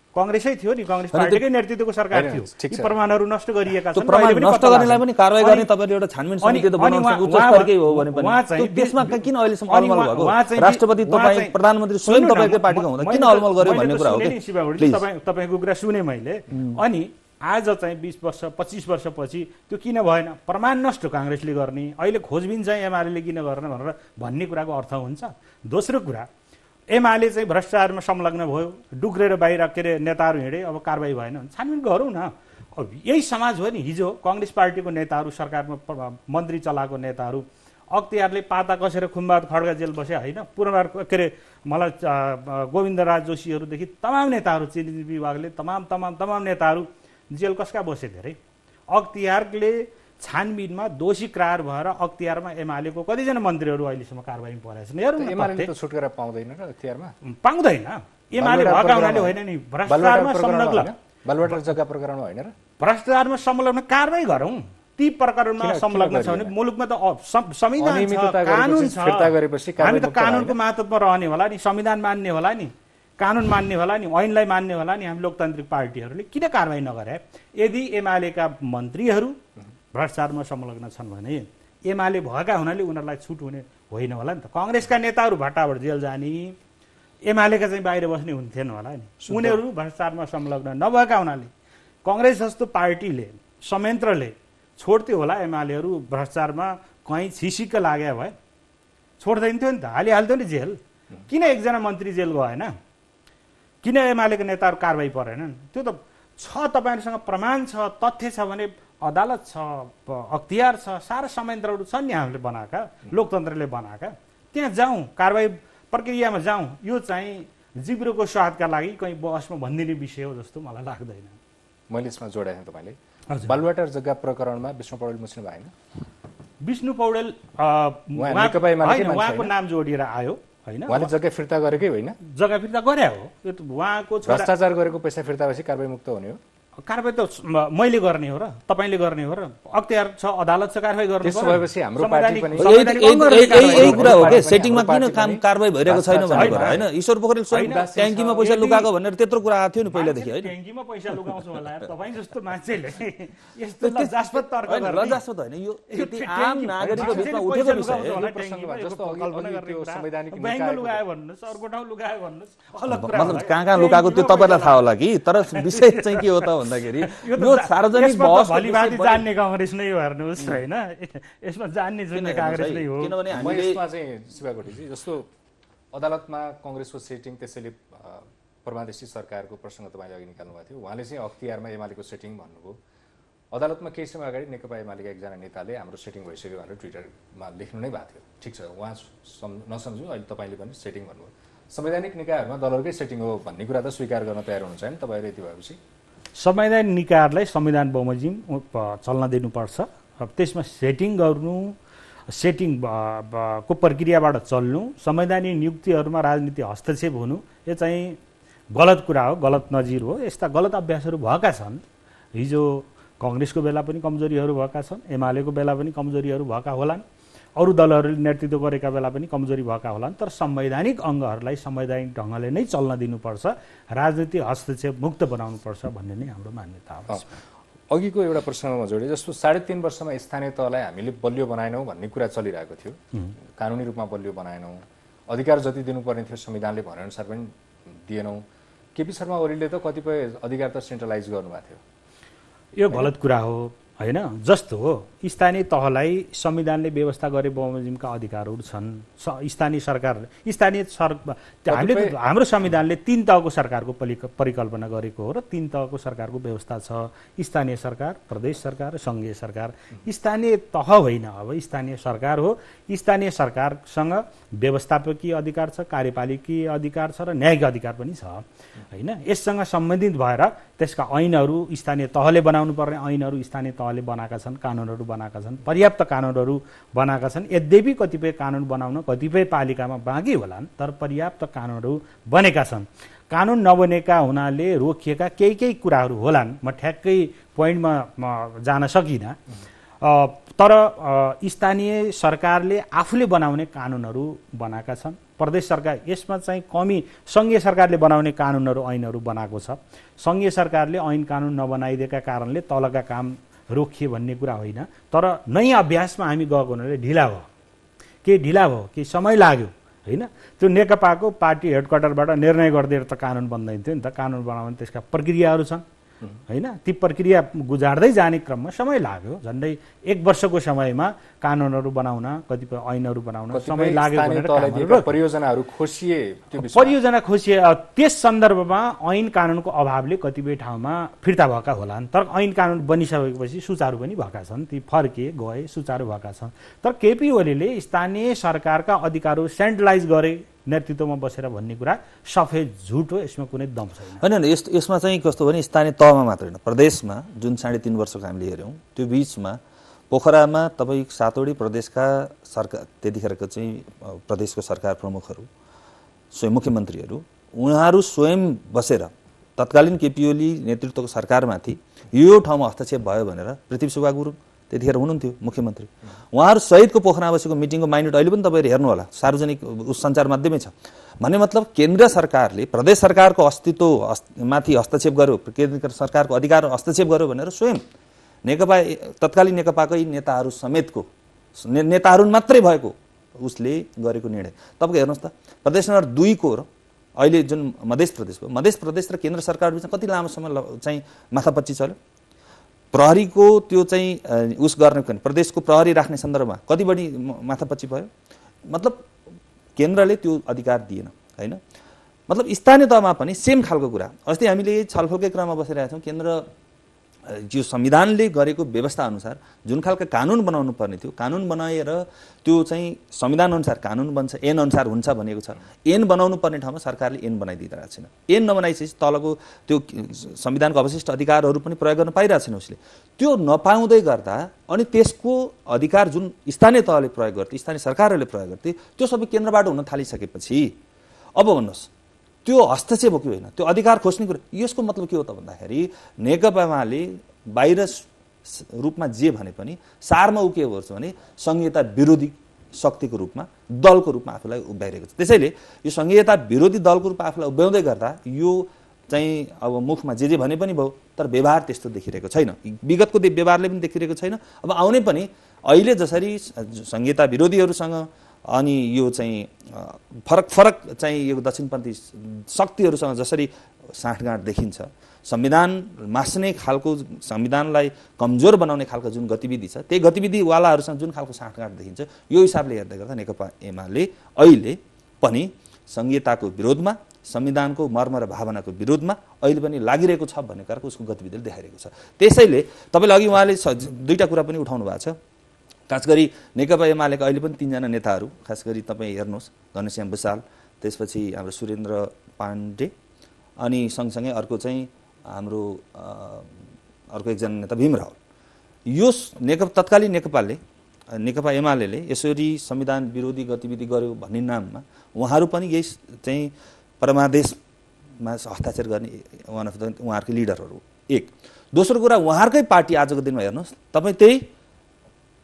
कांग्रेसै थियो नि, कांग्रेस पार्टीकै नेतृत्वको सरकार थियो, यी प्रमाणहरू नष्ट गरिएका छन्। प्रमाण नष्ट गर्नेलाई पनि कारबाही गर्ने तपाईले एउटा छानबिन समिति त बनाउन सक्नुहुन्छ, उच्च स्तरकै हो भने पनि त्यसमा किन अहिलेसम्म अलमल भएको? राष्ट्रपति तपाईँ, प्रधानमन्त्री स्वयं तपाईकै पार्टीको हुँदा किन अलमल गर्यो भन्ने कुरा हो के? तपाईको कुरा सुने मैले। अनि आज चाहिँ 20 वर्ष 25 वर्षपछि त्यो किन भएन? प्रमाण नष्ट कांग्रेसले गर्ने, अहिले खोजबिन चाहिँ एमाले किन गर्न भनेर भन्ने कुराको अर्थ हुन्छ। दोस्रो कुरा, एमाले चाहिँ भ्रष्टाचारमा संलग्न भयो, डुक्रेर बाहिर के अरे नेताहरू हिँडे, अब कारबाही भएन भने छानबिन गरौँ न। अब यही समाज हो नि। हिजो कांग्रेस पार्टीको नेताहरू, सरकारमा मन्त्री चलाएको नेताहरू, अख्तियारले पाता कसेर खुम्बाद खड्गा जेल बसे होइन, पूर्णबार के अरे मलाई गोविन्दराज जोशीहरूदेखि तमाम नेताहरू, चिनी विभागले तमाम नेताहरू जेल कसका बसे धेरै। अख्तियारले छानबिनमा दोषी करार भएर अख्तियारमा एमालेको कतिजना मन्त्रीहरू अहिलेसम्म कारबाहीमा परेका छन्। हेरौँ न, एमाले त छुटकारा पाउँदैन र अख्तियारमा पाउँदैन। एमाले भएका हुनाले होइन नि, भ्रष्टाचारमा संलग्न, बालुवाटार जग्गा प्रकरण होइन र भ्रष्टाचारमा संलग्न कारबाही गरौँ। ती प्रकरणमा संलग्न छ भने मुलुकमा त संविधान छ, कानुन छ, हामी त कानुनको मातहतमा रहने होला नि, संविधान मान्ने होला नि, कानुन मान्ने होला नि, ऐनलाई मान्ने होला नि। हामी लोकतान्त्रिक पार्टीहरूले किन कारबाही नगरे? यदि एमालेका मन्त्रीहरू भ्रष्टाचारमा संलग्न छन् भने एमाले भएका हुनाले उनीहरूलाई छुट हुने होइन होला नि त। कांग्रेसका नेताहरू भट्टाबाट जेल जाने, एमालेका चाहिँ बाहिर बस्ने हुन्थेन होला नि। उनीहरू भ्रष्टाचारमा संलग्न नभएका हुनाले कांग्रेस जस्तो पार्टीले संयन्त्रले छोड्थ्यो होला एमालेहरू भ्रष्टाचारमा कहीँ छिसिक्क लाग्यो भए छोड्दैन थियो नि त, हालिहाल्थ्यो नि जेल। किन एकजना मन्त्री जेल गएन? किन एमालेका नेताहरू कारबाही परेनन्? त्यो त छ, तपाईँहरूसँग प्रमाण छ, तथ्य छ भने अदालत छ, अख्तियार छ, सारा संयन्त्रहरू छन् नि हामीले बनाएका, लोकतन्त्रले बनाएका। त्यहाँ जाउँ, कारबाही प्रक्रियामा जाउँ। यो चाहिँ जिब्रोको स्वादका लागि कहीँ बहसमा भनिदिने विषय हो जस्तो मलाई लाग्दैन। मैले यसमा जोडेको थिएँ तपाईँले बालुवाटार जग्गा प्रकरणमा विष्णु पौडेल मुछ्नु भएन? विष्णु पौडेल उहाँको नाम जोडिएर आयो होइन, उहाँले जग्गा फिर्ता गरेकै होइन, जग्गा फिर्ता गरे हो। यो त उहाँको भ्रष्टाचार गरेको पैसा फिर्ता भएपछि कारबाही मुक्त हुने हो। कारबाही त मैले गर्ने हो र तपाईँले गर्ने हो र अख्तियार छ, अदालत छ कारबाही गर्ने। त्यसो भएपछि हाम्रो पार्टी पनि यही कुरा हो के सेटिङमा किन काम कारबाही भइरहेको छैन भन्ने कुरा होइन। ईश्वर पोखरेल स्वयं ट्याङ्कीमा पैसा लुकाएको भनेर त्यत्रो कुरा आएको थियो नि पहिलादेखि होइन। ट्याङ्कीमा पैसा लुकाउँछु होला तपाईँ जस्तो मान्छेले यस्तो लज्जास्पद तर्क गर्ने। लज्जास्पद होइन, यो आम नागरिकको बिचमा उठेको विषय हो। ब्याङ्कमा लुगायो भन्नुहोस्, अर्को ठाउँ लुगायो भन्नुहोस्, अलग कुरा। मतलब कहाँ लुकाएको त्यो तपाईँलाई थाहा होला कि, तर विषय चाहिँ के हो त भन्दाखेरि यो सार्वजनिक बहस भलिभाति जान्ने कांग्रेस नै हो हेर्नुहोस् होइन, यसमा जान्ने जुन कांग्रेस नै हो। किनभने हामीले यसमा चाहिँ शिवाकोटीजी जस्तो अदालतमा कांग्रेसको सेटिङ, त्यसैले परमादेशी सरकारको प्रसङ्ग तपाईँले अघि निकाल्नु भएको थियो, उहाँले चाहिँ अख्तियारमा एमालेको सेटिङ भन्नुभयो। अदालतमा केही समय अगाडि नेकपा एमालेका एकजना नेताले हाम्रो सेटिङ भइसक्यो भनेर ट्विटरमा लेख्नु नै भएको थियो। ठिक छ, उहाँ नसम्झौँ, अहिले तपाईँले पनि सेटिङ भन्नुभयो। संवैधानिक निकायहरूमा दलहरूकै सेटिङ हो भन्ने कुरा त स्वीकार गर्न तयार हुनुहुन्छ नि तपाईँहरू? यति भएपछि संवैधानिक निकायहरूलाई संविधान बमोजिम चल्न दिनुपर्छ। अब त्यसमा सेटिङ गर्नु, सेटिङ को प्रक्रियाबाट चल्नु, संवैधानिक नियुक्तिहरूमा राजनीति हस्तक्षेप हुनु, यो चाहिँ गलत कुरा हो, गलत नजिर हो। यस्ता गलत अभ्यासहरू भएका छन्। हिजो कांग्रेसको बेला पनि कमजोरीहरू भएका छन्, एमालेको बेला पनि कमजोरीहरू भएका होलान्, अरू दलहरूले नेतृत्व गरेका बेला पनि कमजोरी भएका होलान्। तर संवैधानिक अङ्गहरूलाई संवैधानिक ढङ्गले नै चल्न दिनुपर्छ, राजनीतिक हस्तक्षेप मुक्त बनाउनुपर्छ भन्ने नै हाम्रो मान्यता हो। अघिको एउटा प्रश्नमा जोडे जस्तो 3.5 वर्षमा स्थानीय तहलाई हामीले बलियो बनाएनौँ भन्ने कुरा चलिरहेको थियो। कानुनी रूपमा बलियो बनाएनौँ, अधिकार जति दिनुपर्ने थियो संविधानले भनेअनुसार पनि दिएनौँ। केपी शर्मा ओलीले त कतिपय अधिकार त सेन्ट्रलाइज गर्नुभएको थियो। यो गलत कुरा हो होइन। जस्तो हो स्थानीय तहलाई संविधानले व्यवस्था गरे बमोजिमका अधिकारहरू छन्। स्थानीय सरकार हामीले हाम्रो संविधानले 3 तहको सरकारको परिकल्पना गरेको हो र 3 तहको सरकारको व्यवस्था छ। स्थानीय सरकार, प्रदेश सरकार र सङ्घीय सरकार। स्थानीय तह होइन, अब स्थानीय सरकार हो। स्थानीय सरकारसँग व्यवस्थापकीय अधिकार छ, कार्यपालिकीय अधिकार छ र न्यायिक अधिकार पनि छ होइन। यससँग सम्बन्धित भएर त्यसका ऐनहरू स्थानीय तहले बनाउनु पर्ने ऐनहरू स्थानीय तहले बनाएका छन्, कानुनहरू बनाएका छन्, पर्याप्त कानुनहरू बनाएका छन्। यद्यपि कतिपय कानुन बनाउन कतिपय पालिकामा बाँकी होलान्, तर पर्याप्त कानुनहरू बनेका छन्। कानुन नबनेका हुनाले रोकिएका केही कुराहरू होलान्। म ठ्याक्कै पोइन्टमा जान सकिनँ, तर स्थानीय सरकारले आफूले बनाउने कानुनहरू बनाएका छन्। प्रदेश सरकार यसमा चाहिँ कमी, सङ्घीय सरकारले बनाउने कानुनहरू ऐनहरू बनाएको छ। सङ्घीय सरकारले ऐन कानुन नबनाइदिएका कारणले तलका काम रोकिए भन्ने कुरा होइन। तर नयाँ अभ्यासमा हामी गएको हुनाले ढिला भयो कि समय लाग्यो होइन। त्यो नेकपाको पार्टी हेडक्वार्टरबाट निर्णय गरिदिएर त कानुन बन्दैन थियो नि त। कानुन बनाउने त्यसका प्रक्रियाहरू छन् होइन। ती प्रक्रिया गुजार्दै जाने क्रममा समय लाग्यो। झन्डै 1 वर्षको समयमा कानुनहरू बनाउन, कतिपय ऐनहरू बनाउन समय लाग्यो भनेर परियोजनाहरू खोसिए। त्यस सन्दर्भमा ऐन कानुनको अभावले कतिपय ठाउँमा फिर्ता भएका होलान्। तर ऐन कानुन बनिसकेपछि सुचारू पनि भएका छन्। ती फर्किए गए, सुचारू भएका छन्। तर केपी ओलीले स्थानीय सरकारका अधिकारहरू सेन्ट्रलाइज गरे नेतृत्वमा बसेर भन्ने कुरा सफेद झुट हो। यसमा कुनै दम छैन। होइन, यसमा चाहिँ कस्तो भने स्थानीय तहमा मात्र होइन, प्रदेशमा जुन 3.5 वर्षको हामीले हेऱ्यौँ, त्यो बिचमा पोखरामा तपाईँ 7वटै प्रदेशका सरकार, त्यतिखेरको चाहिँ प्रदेशको सरकार प्रमुखहरू, स्वयं मुख्यमन्त्रीहरू, उहाँहरू स्वयं बसेर तत्कालीन केपी ओली नेतृत्वको सरकारमाथि यो ठाउँमा हस्तक्षेप भयो भनेर पृथ्वी सुब्बा गुरुङ त्यतिखेर हुनुहुन्थ्यो मुख्यमन्त्री, उहाँहरू सहितको पोखरामा बसेको मिटिङको माइन्युट अहिले पनि तपाईँहरू हेर्नु होला, सार्वजनिक सञ्चार माध्यमै छ। भन्ने मतलब केन्द्र सरकारले प्रदेश सरकारको अस्तित्वमाथि हस्तक्षेप गर्यो, केन्द्र सरकारको अधिकार हस्तक्षेप गर्यो भनेर स्वयं नेकपा, तत्कालीन नेकपाकै नेताहरू समेतको नेताहरू मात्रै भएको उसले गरेको निर्णय। तपाईँको हेर्नुहोस् त, प्रदेश नम्बर 2 को अहिले जुन मध्य प्रदेश र केन्द्र सरकार बिचमा कति लामो समय चाहिँ माथापच्ची चल्यो। प्रहरीको त्यो चाहिँ उस गर्ने प्रदेशको प्रहरी राख्ने सन्दर्भमा कति बढी माथापच्ची भयो। मतलब केन्द्रले त्यो अधिकार दिएन हैन। मतलब स्थानीय तहमा पनि सेम खालको कुरा। अस्ति हामीले छलफलकै क्रममा बसिरहेका छौँ। केन्द्र जो संविधानले गरेको व्यवस्था अनुसार जुन खालका कानुन बनाउनु पर्ने थियो, कानुन बनाएर त्यो चाहिँ संविधान अनुसार कानुन बन्छ, ऐन अनुसार हुन्छ भनेको छ। ऐन बनाउनु पर्ने ठाउँमा सरकारले ऐन बनाइदिइरहेको छैन। ऐन नबनाइसकेपछि तलको त्यो संविधानको अवशिष्ट अधिकारहरू पनि प्रयोग गर्न पाइरहेको छैन उसले। त्यो नपाउँदै गर्दा अनि त्यसको अधिकार जुन स्थानीय तहले प्रयोग गर्थे, स्थानीय सरकारहरूले प्रयोग गर्थे, त्यो सबै केन्द्रबाट हुन थालिसकेपछि अब भन्नुहोस् त्यो हस्तक्षेप हो कि होइन, त्यो अधिकार खोज्ने कुरा। यसको मतलब के हो त भन्दाखेरि नेकपा एमाले बाहिर रूपमा जे भने पनि सारमा ऊ के गर्छ भने संघीयता विरोधी शक्तिको रूपमा, दलको रूपमा आफूलाई उभ्याइरहेको छ। त्यसैले यो संघीयता विरोधी दलको रूपमा आफूलाई उभ्याउँदै गर्दा यो चाहिँ अब मुखमा जे भने पनि भयो, तर व्यवहार त्यस्तो देखिरहेको छैन। विगतको व्यवहारले पनि देखिरहेको छैन। अब आउने पनि अहिले जसरी संघीयता विरोधीहरूसँग अनि यो चाहिँ फरक चाहिँ यो दक्षिणपन्थी शक्तिहरूसँग जसरी साँठगाँठ देखिन्छ, संविधान मास्ने खालको, संविधानलाई कमजोर बनाउने खालको जुन गतिविधि छ, त्यही गतिविधिवालाहरूसँग जुन खालको साँठगाँठ देखिन्छ, यो हिसाबले हेर्दै गर्दा नेकपा एमाले अहिले पनि संघीयताको विरोधमा, संविधानको मर्म र भावनाको विरोधमा अहिले पनि लागिरहेको छ भन्ने कुराको उसको गतिविधिले देखाइरहेको छ। त्यसैले तपाईँले अघि उहाँले दुईवटा कुरा पनि उठाउनु भएको छ। खास गरी नेकपा एमालेका अहिले पनि 3 जना नेताहरू, खास गरी तपाईँ हेर्नुहोस् घनश्याम भुसाल, त्यसपछि हाम्रो सुरेन्द्र पाण्डे अनि सँगसँगै अर्को चाहिँ हाम्रो अर्को एकजना नेता भीम रावल। यो तत्कालीन नेकपा एमाले यसरी संविधान विरोधी गतिविधि गर्यो भन्ने नाममा उहाँहरू पनि यही चाहिँ परमादेशमा हस्ताक्षर गर्ने वान अफ द उहाँहरूकै लिडरहरू एक। दोस्रो कुरा, उहाँहरूकै पार्टी आजको दिनमा हेर्नुहोस् तपाईँ त्यही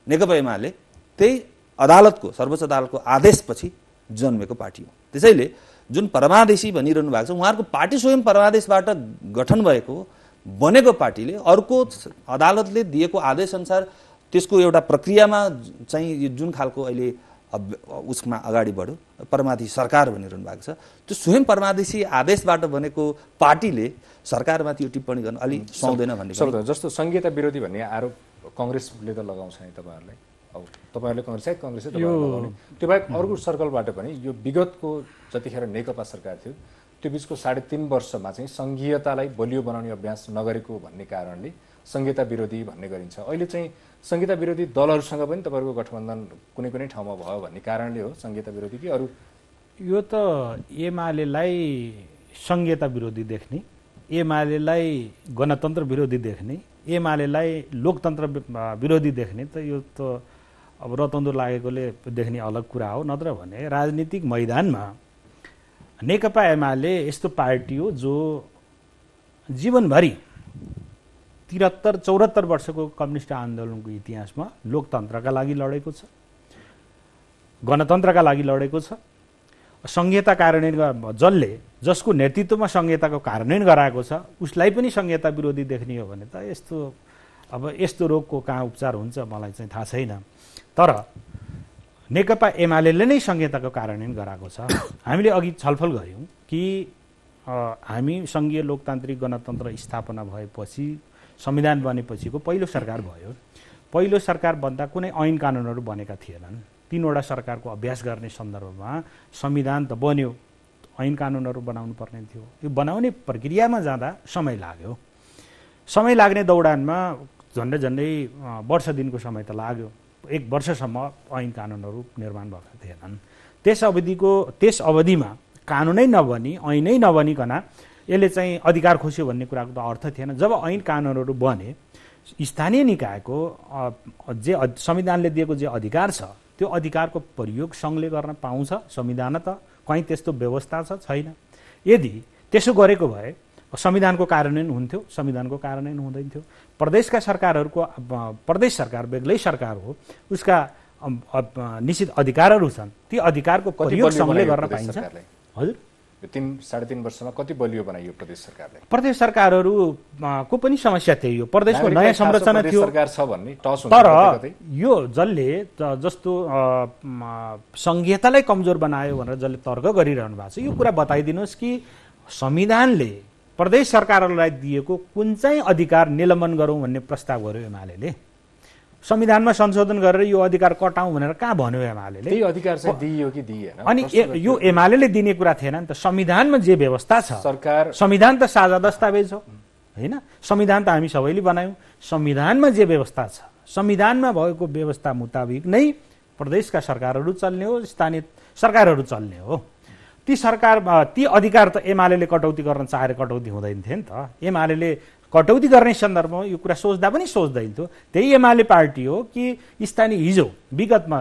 नेकपा एमाले त्यही अदालतको, सर्वोच्च अदालतको आदेशपछि जन्मेको पार्टी हो। त्यसैले जुन परमादेशी भनिरहनु भएको छ, उहाँहरूको पार्टी स्वयं परमादेशबाट गठन भएको बनेको पार्टीले अर्को अदालतले दिएको आदेशअनुसार त्यसको एउटा प्रक्रियामा चाहिँ जुन खालको अहिले उसमा अगाडि बढ्यो, परमादेशी सरकार भनिरहनु भएको छ, त्यो स्वयं परमादेशी आदेशबाट बनेको पार्टीले सरकारमाथि यो टिप्पणी गर्न अलि सुहाउँदैन भन्ने। जस्तो संघीयता विरोधी भन्ने आरोप कांग्रेसले त लगाउँछ नि तपाईहरुलाई। अब तपाईहरुले कांग्रेसै लगाउने। त्यो बाहेक अर्को सर्कलबाट पनि यो विगतको जतिखेर नेकपा सरकार थियो त्यो बीचको 3.5 वर्षमा चाहिँ संघीयतालाई बलियो बनाउने अभ्यास नगरेको भन्ने कारणले संघीयता विरोधी भन्ने गरिन्छ। अहिले चाहिँ संघीयता विरोधी दलहरुसँग पनि तपाईहरुको गठबन्धन कुनै ठाउँमा भयो भन्ने कारणले हो संघीयता विरोधी कि अरु? यो त एमालेलाई संघीयता विरोधी देख्ने, एमालेलाई गणतन्त्र विरोधी देख्ने, एमालेलाई लोकतन्त्र विरोधी देख्ने त यो त अब रतन्दो लागेकोले देख्ने अलग कुरा हो। नत्र भने राजनीतिक मैदानमा नेकपा एमाले यस्तो पार्टी हो जो जीवनभरि 73-74 वर्षको कम्युनिस्ट आन्दोलनको इतिहासमा लोकतन्त्रका लागि लडेको छ, गणतन्त्रका लागि लडेको छ। संघीयता कार्यान्वयन जसको नेतृत्वमा संघीयताको कार्यान्वयन गराएको छ उसलाई पनि संघीयता विरोधी देख्ने हो भने त यस्तो रोगको कहाँ उपचार हुन्छ मलाई चाहिँ थाहा छैन। तर नेकपा एमालेले नै संघीयताको कार्यान्वयन गराएको छ। हामीले अघि छलफल गर्यौं कि हामी संघीय लोकतान्त्रिक गणतन्त्र स्थापना भएपछि, संविधान बनेपछिको पहिलो सरकार भयो। पहिलो सरकार बन्दा कुनै ऐन कानुनहरू बनेका थिएनन्। 3 वटा सरकारको अभ्यास गर्ने सन्दर्भमा संविधान त बन्यो, ऐन कानुनहरू बनाउनु पर्ने थियो। यो बनाउने प्रक्रियामा जाँदा समय लाग्यो। समय लाग्ने दौडानमा झन्डै वर्ष दिनको समय त लाग्यो। 1 वर्षसम्म ऐन कानुनहरू निर्माण भएका थिएनन्। त्यस अवधिमा कानुनै नबनी, ऐनै नबनिकन यसले चाहिँ अधिकार खोस्यो भन्ने कुराको त अर्थ थिएन। जब ऐन कानुनहरू बने, स्थानीय निकायको जे संविधानले दिएको जे अधिकार छ त्यो अधिकारको प्रयोग सङ्घले गर्न पाउँछ। संविधान त कहीँ त्यस्तो व्यवस्था छैन। यदि त्यसो गरेको भए संविधानको कार्यान्वयन हुन्थ्यो, संविधानको कार्यान्वयन हुँदैन थियो। प्रदेशका सरकारहरूको प्रदेश सरकार बेग्लै सरकार हो, उसका निश्चित अधिकारहरू छन्। ती अधिकारको प्रयोग सङ्घले गर्न पाइन्छ। हजुर, यो 3-3.5 वर्षमा कति बलियो बनाइयो प्रदेश सरकारले? प्रदेश सरकारहरूको पनि समस्या त्यही हो। प्रदेशको नयाँ संरचना थियो, सरकार छ भन्ने टस हुन्छ। तर यो जसले जस्तो संघीयतालाई कमजोर बनायो भनेर जसले तर्क गरिरहनु भएको छ, यो कुरा बताइदिनुहोस् कि संविधानले प्रदेश सरकारहरूलाई दिएको कुन चाहिँ अधिकार निलम्बन गरौँ भन्ने प्रस्ताव गर्यो एमाले? संविधानमा संशोधन गरेर यो अधिकार कटाउँ भनेर कहाँ भन्यो एमाले? त्यही अधिकार चाहिँ दिइयो कि दिएन? अनि यो एमाले दिने कुरा थिएन नि त। संविधानमा जे व्यवस्था छ, सरकार संविधान त साझा दस्तावेज हो हैन? संविधान त हामी सबैले बनायौँ। संविधानमा जे व्यवस्था छ, संविधानमा भएको व्यवस्था मुताबिक नै प्रदेशका सरकारहरू चल्ने हो, स्थानीय सरकारहरू चल्ने हो। ती अधिकार त एमाले कटौती गर्न चाहेर कटौती हुँदैन थियो नि त। एमाले कटौती गर्ने सन्दर्भमा यो कुरा सोच्दा पनि सोच्दैन थियो। त्यही एमाले पार्टी हो कि स्थानीय हिजो विगतमा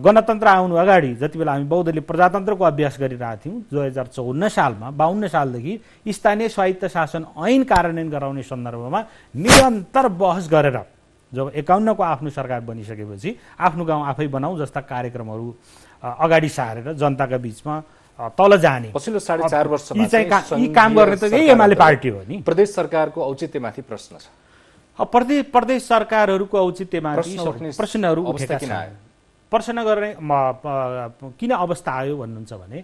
गणतन्त्र आउनु अगाडि जति बेला हामी बौद्धले प्रजातन्त्रको अभ्यास गरिरहेका थियौँ 2054 सालमा 52 सालदेखि स्थानीय स्वायत्त शासन ऐन कार्यान्वयन गराउने सन्दर्भमा निरन्तर बहस गरेर जब 51 को आफ्नो सरकार बनिसकेपछि आफ्नो गाउँ आफै बनाऊ जस्ता कार्यक्रमहरू अगाडि सारेर जनताका बीचमा तल जाने पछिल्लो 4.5 वर्षमा यी काम गर्ने त यही एमाले पार्टी हो नि। प्रदेश सरकारको औचित्यमाथि प्रश्न छ। प्रदेश सरकारहरूको औचित्यमाथि प्रश्नहरू उठेका छन्। प्रश्न गर्ने किन अवस्था आयो भन्नुहुन्छ भने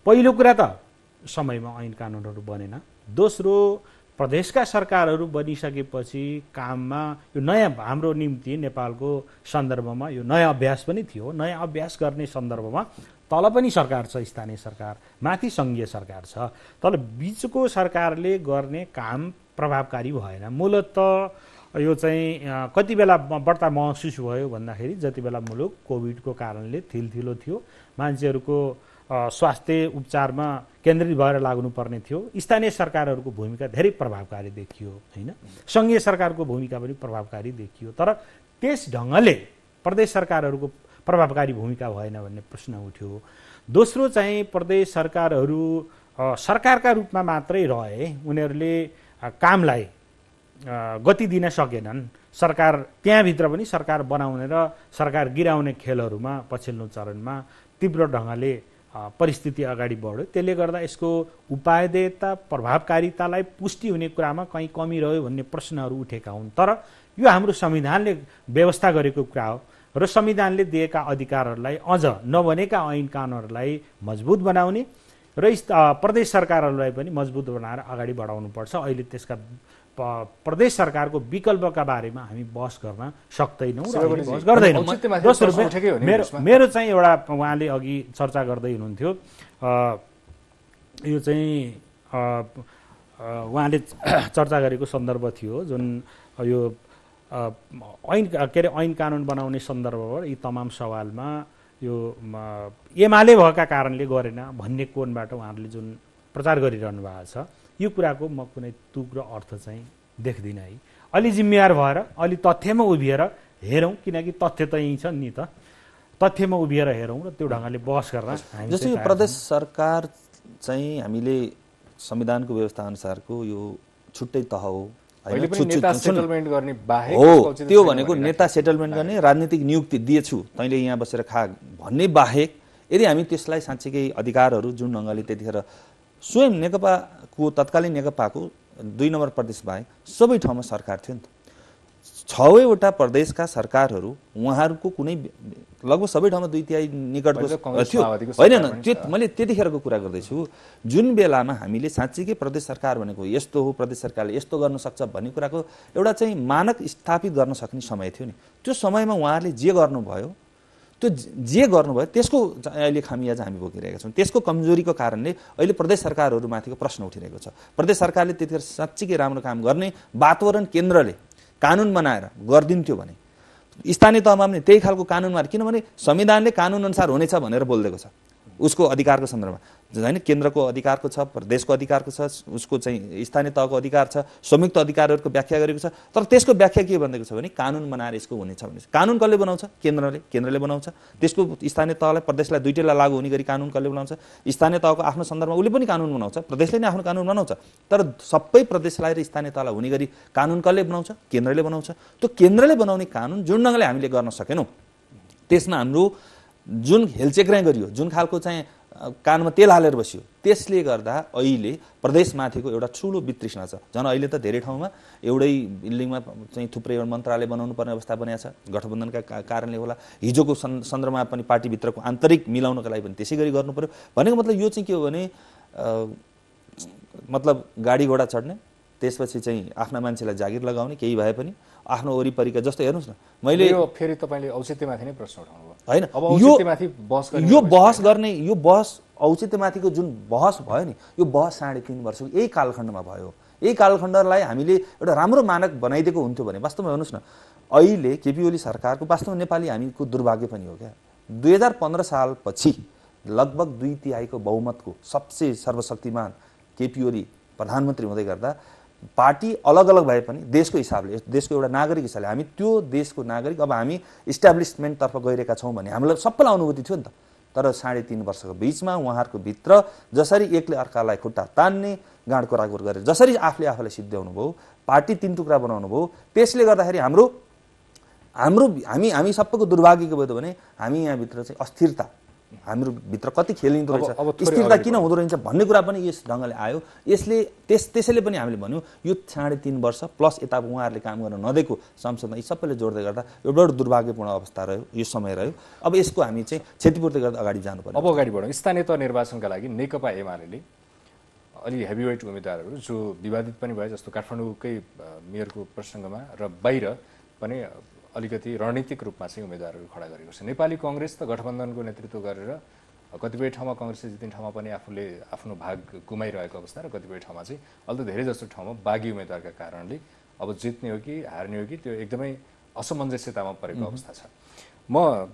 पहिलो कुरा त समयमा ऐन कानुनहरू बनेन। दोस्रो, प्रदेशका सरकारहरू बनिसकेपछि काममा यो नयाँ हाम्रो निम्ति नेपालको सन्दर्भमा यो नयाँ अभ्यास पनि थियो। नयाँ अभ्यास गर्ने सन्दर्भमा तल पनि सरकार छ, स्थानीय सरकार, माथि सङ्घीय सरकार छ। तल बिचको सरकारले गर्ने काम प्रभावकारी भएन। मूलत यो चाहिँ कति बेला बढ्ता महसुस भयो भन्दाखेरि जति बेला मुलुक कोभिडको कारणले थिलथिलो थियो, मान्छेहरूको स्वास्थ्य उपचारमा केन्द्रित भएर लाग्नुपर्ने थियो, स्थानीय सरकारहरूको भूमिका धेरै प्रभावकारी देखियो हैन? सङ्घीय सरकारको भूमिका पनि प्रभावकारी देखियो। तर त्यस ढङ्गले प्रदेश सरकारहरूको प्रभावकारी भूमिका भएन भन्ने प्रश्न उठ्यो। दोस्रो चाहिँ प्रदेश सरकारहरू सरकारका रूपमा मात्रै रहे, उनीहरूले कामलाई गति दिन सकेनन्। सरकार त्यहाँभित्र पनि सरकार बनाउने र सरकार गिराउने खेलहरूमा पछिल्लो चरणमा तीव्र ढङ्गले परिस्थिति अगाडि बढ्यो। त्यसले गर्दा यसको उपादेयता प्रभावकारितालाई पुष्टि हुने कुरामा कहीँ कमी रह्यो भन्ने प्रश्नहरू उठेका हुन्। तर यो हाम्रो संविधानले व्यवस्था गरेको कुरा हो र संविधानले दिएका अधिकारहरूलाई अझ नबनेका ऐन कानुनहरूलाई मजबुत बनाउने र प्रदेश सरकारहरूलाई पनि मजबुत बनाएर अगाडि बढाउनुपर्छ। अहिले त्यसका प्रदेश सरकारको विकल्पका बारेमा हामी बहस गर्न सक्दैनौँ र बहस गर्दैनौँ। दोस्रो, मेरो चाहिँ एउटा उहाँले अघि चर्चा गर्दै हुनुहुन्थ्यो, यो चाहिँ उहाँले चर्चा गरेको सन्दर्भ थियो जुन यो ऐन कानुन बनाउने सन्दर्भबाट यी तमाम सवालमा यो एमाले भएका कारणले गरेन भन्ने कोणबाट उहाँहरूले जुन प्रचार गरिरहनु भएको छ, यो कुराको म कुनै तुग्रो अर्थ चाहिँ देख्दिनँ है। अलि जिम्मेवार भएर अलि तथ्यमा उभिएर हेरौँ, किनकि तथ्य त यहीँ छ नि त। तथ्यमा उभिएर हेरौँ र त्यो ढङ्गले बहस गर्न। जस्तै यो प्रदेश सरकार चाहिँ हामीले संविधानको व्यवस्था अनुसारको यो छुट्टै तह हो, त्यो भनेको नेता सेटलमेन्ट गर्ने राजनीतिक नियुक्ति दिएछु तैँले यहाँ बसेर खा भन्ने बाहेक यदि हामी त्यसलाई साँच्चीकै अधिकारहरू जुन ढङ्गले त्यतिखेर स्वयं नेकपाको तत्कालीन नेकपाको 2 नम्बर प्रदेश बाहेक सबै ठाउँमा सरकार थियो नि त। 6वटा प्रदेशका सरकारहरू उहाँहरूको कुनै लगभग सबै ठाउँमा 2/3 निकटको थियो होइन? त्यो मैले त्यतिखेरको कुरा गर्दैछु जुन बेलामा हामीले साँच्चीकै प्रदेश सरकार भनेको यस्तो हो, प्रदेश सरकारले यस्तो गर्न सक्छ भन्ने कुराको एउटा चाहिँ मानक स्थापित गर्न सक्ने समय थियो नि। त्यो समयमा उहाँहरूले जे गर्नुभयो त्यसको अहिले खामियाजा हामी बोकिरहेका छौँ। त्यसको कमजोरीको कारणले अहिले प्रदेश सरकारहरूमाथिको प्रश्न उठिरहेको छ। प्रदेश सरकारले त्यतिखेर साँच्चीकै राम्रो काम गर्ने वातावरण केन्द्रले कानुन बनाएर गरिदिन्थ्यो भने स्थानीय तहमा पनि त्यही खालको कानुनमा, किनभने संविधानले कानुन अनुसार हुनेछ भनेर बोलिदिएको छ उसको अधिकारको सन्दर्भमा होइन? केन्द्रको अधिकारको छ, प्रदेशको अधिकारको छ, उसको चाहिँ स्थानीय तहको अधिकार छ, संयुक्त अधिकारहरूको व्याख्या गरेको छ। तर त्यसको व्याख्या के भनिदिएको छ भने कानुन बनाएर यसको हुनेछ भने कानुन कसले बनाउँछ? केन्द्रले बनाउँछ। त्यसको स्थानीय तहलाई प्रदेशलाई दुईटैलाई लागू हुने गरी कानुन कसले बनाउँछ? स्थानीय तहको आफ्नो सन्दर्भमा उसले पनि कानुन बनाउँछ, प्रदेशले नै आफ्नो कानुन बनाउँछ। तर सबै प्रदेशलाई र स्थानीय तहलाई हुने गरी कानुन कसले बनाउँछ? केन्द्रले बनाउँछ। त्यो केन्द्रले बनाउने कानुन जुन ढङ्गले हामीले गर्न सकेनौँ त्यसमा हाम्रो जुन हेलचेक्राइ गरियो, जुन खालको चाहिँ कानमा तेल हालेर बस्यो। त्यसले गर्दा अहिले प्रदेशमाथिको एउटा ठुलो वितृष्णा छ। झन् अहिले त धेरै ठाउँमा एउटै बिल्डिङमा चाहिँ थुप्रै मन्त्रालय बनाउनु पर्ने अवस्था बनेको छ। गठबन्धनका कारणले होला, हिजोको सन्दर्भमा पनि पार्टीभित्रको आन्तरिक मिलाउनका लागि पनि त्यसै गरी गर्नु पर्यो। भनेको मतलब यो चाहिँ के हो भने मतलब गाडी घोडा चढ्ने, त्यसपछि चाहिँ आफ्ना मान्छेलाई जागिर लगाउने, केही भए पनि आफ्नो वरिपरिका जस्तो हेर्नुहोस् न। मैले यो फेरि तपाईँले औचित्यमाथि नै प्रश्न उठाउनु भयो होइन, अब औचित्यमाथि बहस गर्ने यो बहस औचित्यमाथिको जुन बहस भयो नि, यो बहस 3.5 वर्षको यही कालखण्डमा भयो। यही कालखण्डलाई हामीले एउटा राम्रो मानक बनाइदिएको हुन्थ्यो भने वास्तवमा हेर्नुहोस् न, अहिले केपी ओली सरकारको वास्तवमा नेपाली हामीको दुर्भाग्य पनि हो क्या। 2015 सालपछि लगभग 2/3 बहुमतको सबसे सर्वशक्तिमान केपी ओली प्रधानमन्त्री हुँदै गर्दा पार्टी अलग अलग भए पनि देशको हिसाबले, देशको एउटा नागरिक हिसाबले हामी त्यो देशको नागरिक अब हामी इस्टाब्लिसमेन्टतर्फ गइरहेका छौँ भन्ने हामीलाई सबैलाई अनुभूति थियो नि त। तर 3.5 वर्षको बिचमा उहाँहरूको भित्र जसरी एकले अर्कालाई खुट्टा तान्ने, गाँड कोराकोर गरेर जसरी आफूले आफूलाई सिद्ध्याउनु भयो, पार्टी 3 टुक्रा बनाउनु भयो, त्यसले गर्दाखेरि हामी सबैको दुर्भाग्यको भयो भने हामी यहाँभित्र चाहिँ अस्थिरता, हाम्रो भित्र कति खेलिँदो रहेछ, स्थिरता किन हुँदो रहेछ भन्ने कुरा पनि यस ढङ्गले आयो। त्यसैले पनि हामीले भन्यौँ यो 3.5 वर्ष प्लस यता उहाँहरूले काम गर्न नदिएको संसदमा यी सबैले जोड्दै गर्दा एउटा दुर्भाग्यपूर्ण अवस्था रह्यो, यो समय रह्यो। अब यसको हामी चाहिँ क्षतिपूर्ति गर्दा अगाडि जानुपर्छ। अब अगाडि बढौँ। स्थानीय तह निर्वाचनका लागि नेकपा एमाले अलि हेभीवेट उम्मेदवारहरू जो विवादित पनि भए, जस्तो काठमाडौँकै मेयरको प्रसङ्गमा र बाहिर पनि अलिकति रणनीतिक रूपमा चाहिँ उम्मेदवारहरू खडा गरेको छ। नेपाली कङ्ग्रेस त गठबन्धनको नेतृत्व गरेर कतिपय ठाउँमा कङ्ग्रेसले जित्ने ठाउँमा पनि आफूले आफ्नो भाग गुमाइरहेको अवस्था र कतिपय ठाउँमा चाहिँ अलि धेरै जस्तो ठाउँमा बागी उम्मेदवारका कारणले अब जित्ने हो कि हार्ने हो कि त्यो एकदमै असमञ्जस्यतामा परेको अवस्था छ। म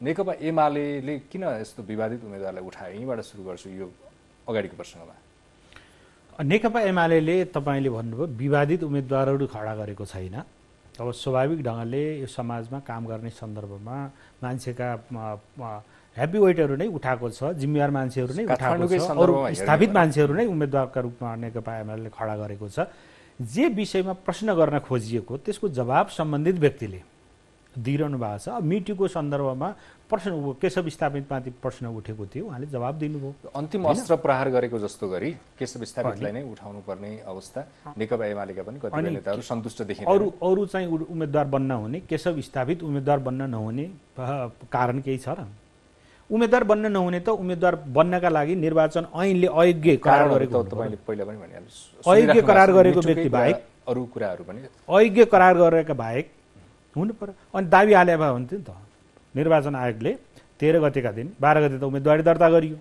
नेकपा एमाले किन यस्तो विवादित उम्मेदवारलाई उठाए यहीँबाट सुरु गर्छु। यो अगाडिको प्रसङ्गमा नेकपा एमाले तपाईँले भन्नुभयो विवादित उम्मेदवारहरू खडा गरेको छैन। अब स्वाभाविक ढङ्गले यो समाजमा काम गर्ने सन्दर्भमा मान्छेका ह्याप्पी वेटहरू नै उठाएको छ, जिम्मेवार मान्छेहरू नै उठाएको छ, अरू स्थापित मान्छेहरू नै उम्मेदवारका रूपमा नेकपा एमाले खडा गरेको छ। जे विषयमा प्रश्न गर्न खोजिएको त्यसको जवाब सम्बन्धित व्यक्तिले दिइरहनु भएको छ। अब मिटिङको सन्दर्भमा प्रश्न केशव स्थापितमाथि प्रश्न उठेको थियो, उहाँले जवाब दिनुभयो। अन्तिम अस्त्र प्रहार गरेको जस्तो गरी केशव स्थापितलाई नै उठाउनु पर्ने अवस्था नेकपा एमालेका पनि कतिपय नेताहरू सन्तुष्ट देखिए। अरू चाहिँ उम्मेदवार बन्न हुने, केशव स्थापित उम्मेदवार बन्न नहुने कारण केही छ र? उम्मेदवार बन्न नहुने त उम्मेदवार बन्नका लागि निर्वाचन ऐनले अयोग्य करार गरेको, तपाईँले पहिला पनि भनिहाल्नु, अयोग्य करार गरेको व्यक्ति बाहेक अरू कुराहरू पनि अयोग्य करार गरेका बाहेक हुनु पर्यो। अनि दाबी हाले भए हुन्थ्यो नि त। निर्वाचन आयोगले 13 गतेका दिन, 12 गते त उम्मेदवारी दर्ता गरियो,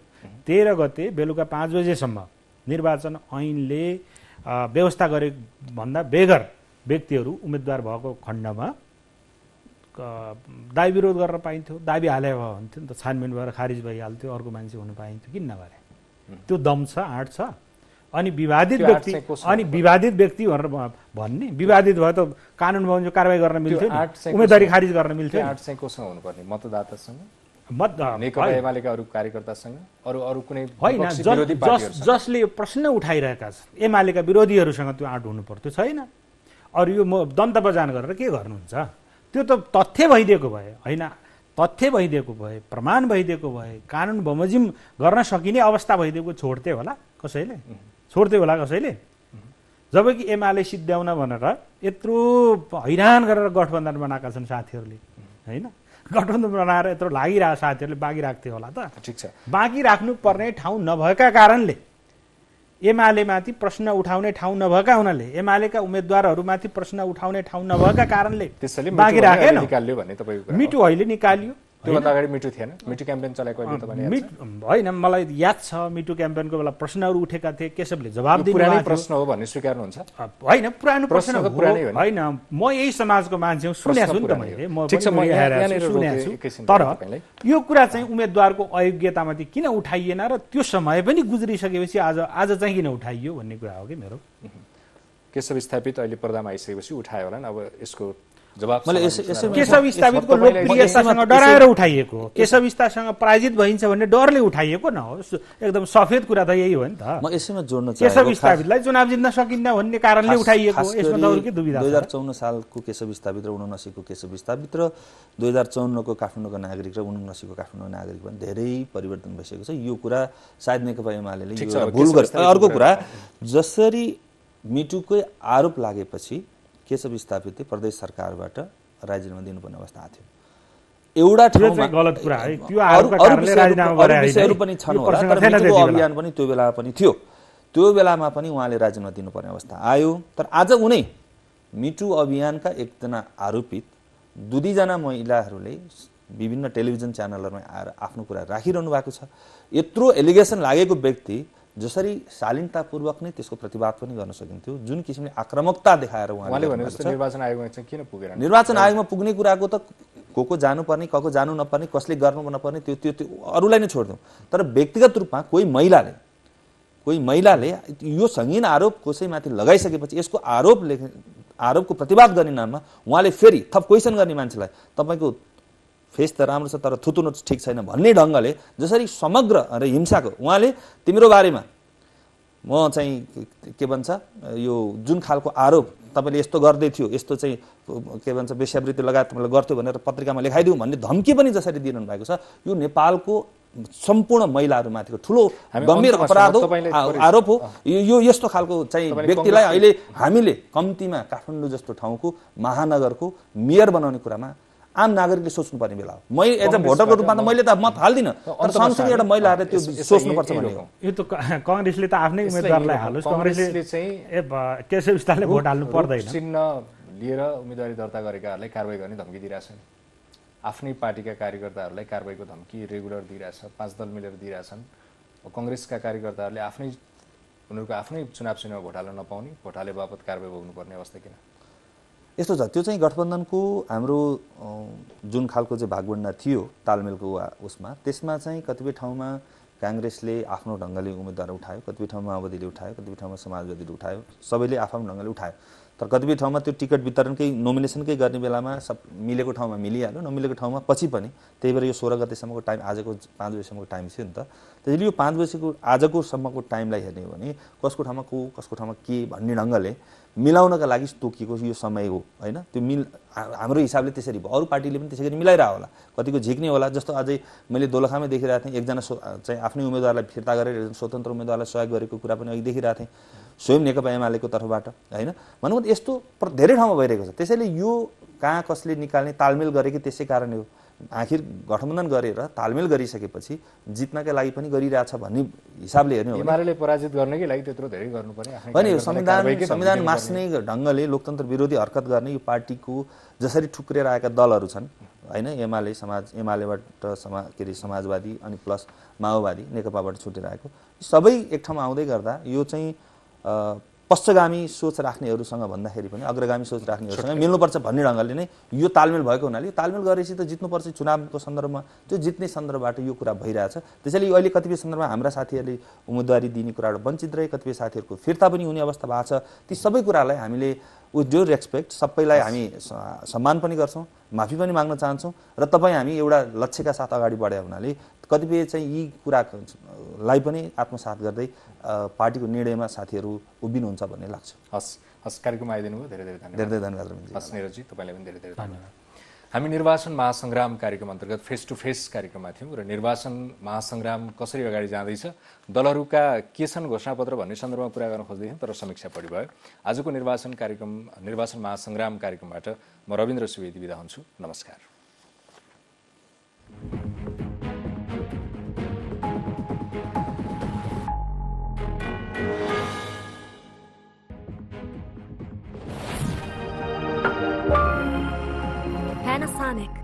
13 गते बेलुका 5 बजेसम्म निर्वाचन ऐनले व्यवस्था गरे भन्दा बेगर व्यक्तिहरू उम्मेदवार भएको खण्डमा दाबी विरोध गर्न पाइन्थ्यो। दाबी हाले भए हुन्थ्यो नि त, छानबिन भएर खारिज भइहाल्थ्यो, अर्को मान्छे हुन पाइन्थ्यो, किन नगरे? त्यो दम छ, आँट छ। अनि विवादित व्यक्ति भनेर भन्ने, विवादित भयो त कानुन भवन कारबाही गर्न मिल्थ्यो, उम्मेदवारी खारिज गर्न मिल्थ्यो। आँट चाहिँ कोसँग हुनुपर्ने? मतदातासँग, नेकपा एमालेका अरू कार्यकर्तासँग, अरू कुनै होइन, जसले यो प्रश्न उठाइरहेका छन् एमालेका विरोधीहरूसँग त्यो आँट हुनु पर्थ्यो, छैन। अरू यो दन्त बजान गरेर के गर्नुहुन्छ? त्यो त तथ्य भइदिएको भए, होइन तथ्य भइदिएको भए, प्रमाण भइदिएको भए, कानुन बमोजिम गर्न सकिने अवस्था भइदिएको छोड्थे होला कसैले? जबकि एमाले सिद्ध्याउन भनेर यत्रो हैरान गरेर गठबन्धन बनाएका छन् साथीहरूले, होइन? गठबन्धन बनाएर यत्रो लागिरहेको साथीहरूले बाँकी राख्थे होला त? ठिक छ। बाँकी राख्नुपर्ने ठाउँ नभएका कारणले, एमालेमाथि प्रश्न उठाउने ठाउँ नभएका हुनाले, एमालेका उम्मेदवारहरूमाथि प्रश्न उठाउने ठाउँ नभएका कारणले बाँकी राखेन। मिटु अहिले निकालियो। त्योभन्दा अगाडि मिटु थिएन? मिटु क्याम्पेन चलाएको होइन, मलाई याद छ मिटु क्याम्पेनको बेला प्रश्नहरू उठेका थिए, केशवले जवाब दिनु पुरानो प्रश्न हो भन्ने स्वीकार्नुहुन्छ? होइन, पुरानो प्रश्न होइन, म यही समाजको मान्छे हुँ, सुनेको छु नि त मैले, तर यो कुरा चाहिँ उम्मेदवारको अयोग्यतामाथि किन उठाइएन र त्यो समय पनि गुज्रिसकेपछि आज चाहिँ किन उठाइयो भन्ने कुरा हो कि मेरो। केशव स्थापित अहिले पर्दामा आइसकेपछि उठायो होला। अब यसको जवाब मैले केशव स्थापितको लोकप्रियतासँग डराएर उठाइएको हो। केशव स्थासँग पराजित भइन्छ भन्ने डरले उठाइएको न हो। एकदम सफेद कुरा त यही हो नि त। म यसैमा जोड्न केशव स्थापितलाई चुनाव जित्न सकिन्न भन्ने कारणले उठाइएको हो। यसमा त अरु के दुविधा छ? 2054 सालको केशव स्थापित र 79 को केशव स्थापित र 2054 को काठमाडौँको नागरिक र 79 को काठमाडौँको नागरिक पनि धेरै परिवर्तन भइसकेको छ। यो कुरा सायद नेकपा एमाले यो भुल गर्छ। अर्को कुरा, जसरी मिटुकै आरोप लागेपछि केशव स्थापितले प्रदेश सरकारबाट राजीनामा दिनुपर्ने अवस्था आएको थियो। एउटा ठाउँमा गलत कुरा है, त्यो आरोपका कारणले राजीनामा गरे हैन। विषयहरू पनि छन् होला, तर मिटुको अभियान पनि त्यो बेलामा पनि थियो। त्यो बेलामा पनि उहाँले राजीनामा दिनुपर्ने अवस्था आयो। तर आज उनै मिटु अभियानका एकजना आरोपित दुईजना महिलाहरूले विभिन्न टेलिभिजन च्यानलहरुमा आएर आफ्नो कुरा राखिरहनु भएको छ। यत्रो एलिगेसन लागेको व्यक्ति जसरी शालीनतापूर्वक नै त्यसको प्रतिवाद पनि गर्न सकिन्थ्यो, जुन किसिमले आक्रामकता देखाएर उहाँले भने जस्तो निर्वाचन आयोगमा चाहिँ किन पुगेर? निर्वाचन आयोगमा पुग्ने कुराको त को जानुपर्ने, को जानु नपर्ने, कसले गर्नु नपर्ने त्यो अरूलाई नै छोड्दिउँ। तर व्यक्तिगत रूपमा कोही महिलाले यो संगीन आरोप कसैमाथि लगाइसकेपछि यसको आरोपको प्रतिवाद गर्ने नाममा उहाँले फेरि थप क्वेसन गर्ने मान्छेलाई तपाईको फेस त राम्रो छ तर थुतुनो ठिक छैन भन्ने ढङ्गले जसरी समग्र र हिंसाको उहाँले तिम्रो बारेमा म चाहिँ के भन्छ यो जुन खालको आरोप तपाईले यस्तो गर्दै थियो, यस्तो चाहिँ के भन्छ वेश्यावृत्ति लगायत तपाईले गर्थ्यो भनेर पत्रिकामा लेखाइदिउँ भन्ने धम्की पनि जसरी दिइरहनु भएको छ, यो नेपालको सम्पूर्ण महिलाहरूमाथिको ठुलो गम्भीर अपराध हो, आरोप हो। यो यस्तो खालको चाहिँ व्यक्तिलाई अहिले हामीले कम्तीमा काठमाडौँ जस्तो ठाउँको महानगरको मेयर बनाउने कुरामा आम नागरिकले सोच्नुपर्ने बेला हो। म एज अ भोटरको रूपमा त मैले त मत हाल्दिनँ, तर सँगसँगै एउटा महिलाहरूले त्यो सोच्नुपर्छ भन्ने हो। यो त कांग्रेसले त आफ्नै उम्मेदवारलाई हालोस्, कांग्रेसले चाहिँ केशव स्थापितले भोट हाल्नु पर्दैन। चिन्ह लिएर उम्मेदवारी दर्ता गरेकाहरूलाई कारबाही गर्ने धम्की दिइरहेछन्। आफ्नै पार्टीका कार्यकर्ताहरूलाई कारबाहीको धम्की रेगुलर दिइरहेछ, 5 दल मिलेर दिइरहेछन्। कांग्रेसका कार्यकर्ताहरूले उनीहरूको आफ्नै चुनाव चिन्हमा भोट हाल्न नपाउने, भोट हाले बापत कारबाही भोग्नुपर्ने अवस्था किन? यस्तो छ, त्यो चाहिँ गठबन्धनको हाम्रो जुन खालको चाहिँ भागबण्डा थियो तालमेलको उसमा, त्यसमा चाहिँ कतिपय ठाउँमा कांग्रेसले आफ्नो ढङ्गले उम्मेदवार उठायो, कतिपय ठाउँमा माओवादीले उठायो, कतिपय ठाउँमा समाजवादीले उठायो, सबैले आफ्नो ढङ्गले उठायो। तर कतिपय ठाउँमा त्यो टिकट वितरणकै नोमिनेसनकै गर्ने बेलामा सब मिलेको ठाउँमा मिलिहाल्यो, नमिलेको ठाउँमा पछि पनि। त्यही भएर यो 16 गतेसम्मको टाइम, आजको 5 बजेसम्मको टाइम थियो नि त। त्यसैले यो 5 बजेको आजको सम्मको टाइमलाई हेर्ने हो भने कसको ठाउँमा को, कसको ठाउँमा के भन्ने ढङ्गले मिलाउनका लागि तोकिएको यो समय हो हैन। त्यो हाम्रो हिसाबले त्यसरी भयो, अरू पार्टीले पनि त्यसै गरी मिलाइरह होला, कतिको झिक्ने होला। जस्तो अझै मैले दोलखामै देखिरहेको थिएँ, एकजना चाहिँ आफ्नै उम्मेदवारलाई फिर्ता गरेर स्वतन्त्र उम्मेदवारलाई सहयोग गरेको कुरा पनि अघि देखिरहेको थिएँ, स्वयं नेकपा एमालेको तर्फबाट हैन। भनौँ यस्तो धेरै ठाउँमा भइरहेको छ। त्यसैले यो कहाँ कसले निकाल्ने तालमेल गरेको त्यसै कारणले हो। आखिर गठबन्धन गरेर तालमेल गरिसकेपछि जित्नका लागि पनि गरिरहेछ भन्ने हिसाबले हेर्ने हो भने एमालेले पराजित गर्नकै लागि त्यत्रो धेरै गर्नुपर्ने होइन। संविधान मास्ने ढङ्गले लोकतन्त्र विरोधी हरकत गर्ने यो पार्टीको जसरी ठुक्रेर आएका दलहरू छन् हैन, एमालेबाट समाजवादी अनि प्लस माओवादी नेकपाबाट छुटेर आएको, सबै एक ठाउँमा आउँदै गर्दा यो चाहिँ पश्चगामी सोच राख्नेहरूसँग भन्दाखेरि पनि अग्रगामी सोच राख्नेहरूसँग मिल्नुपर्छ भन्ने ढङ्गले नै यो तालमेल भएको हुनाले तालमेल गरेपछि त जित्नुपर्छ चुनावको सन्दर्भमा, त्यो जित्ने सन्दर्भबाट यो कुरा भइरहेछ। त्यसैले अहिले कतिपय सन्दर्भमा हाम्रा साथीहरूले उम्मेदवारी दिने कुराबाट वञ्चित रहे, कतिपय साथीहरूको फिर्ता पनि हुने अवस्था भएको छ। ती सबै कुरालाई हामीले विथ ड्यु रेस्पेक्ट सबैलाई हामी सम्मान पनि गर्छौँ, माफी पनि माग्न चाहन्छौँ र तपाईँ हामी एउटा लक्ष्यका साथ अगाडि बढे हुनाले कतिपय चाहिँ यी कुरालाई पनि आत्मसात गर्दै पार्टीको निर्णयमा साथीहरू उभिनुहुन्छ भन्ने लाग्छ। हस् कार्यक्रममा आइदिनु भयो, धेरै धेरै धन्यवाद। धेरै धन्यवाद रविन्द्र। हस् निरजी, तपाईँलाई पनि धेरै धेरै धन्यवाद। हामी निर्वाचन महासंग्राम कार्यक्रम अन्तर्गत फेस टु फेस कार्यक्रममा थियौँ र निर्वाचन महासंग्राम कसरी अगाडि जाँदैछ, दलहरूका के छन् घोषणापत्र भन्ने सन्दर्भमा कुरा गर्न खोज्दै थियौँ, तर समीक्षा बढी भयो। आजको निर्वाचन महासंग्राम कार्यक्रमबाट म रविन्द्र सुवेदी बिदा हुन्छु। नमस्कार। Panasonic.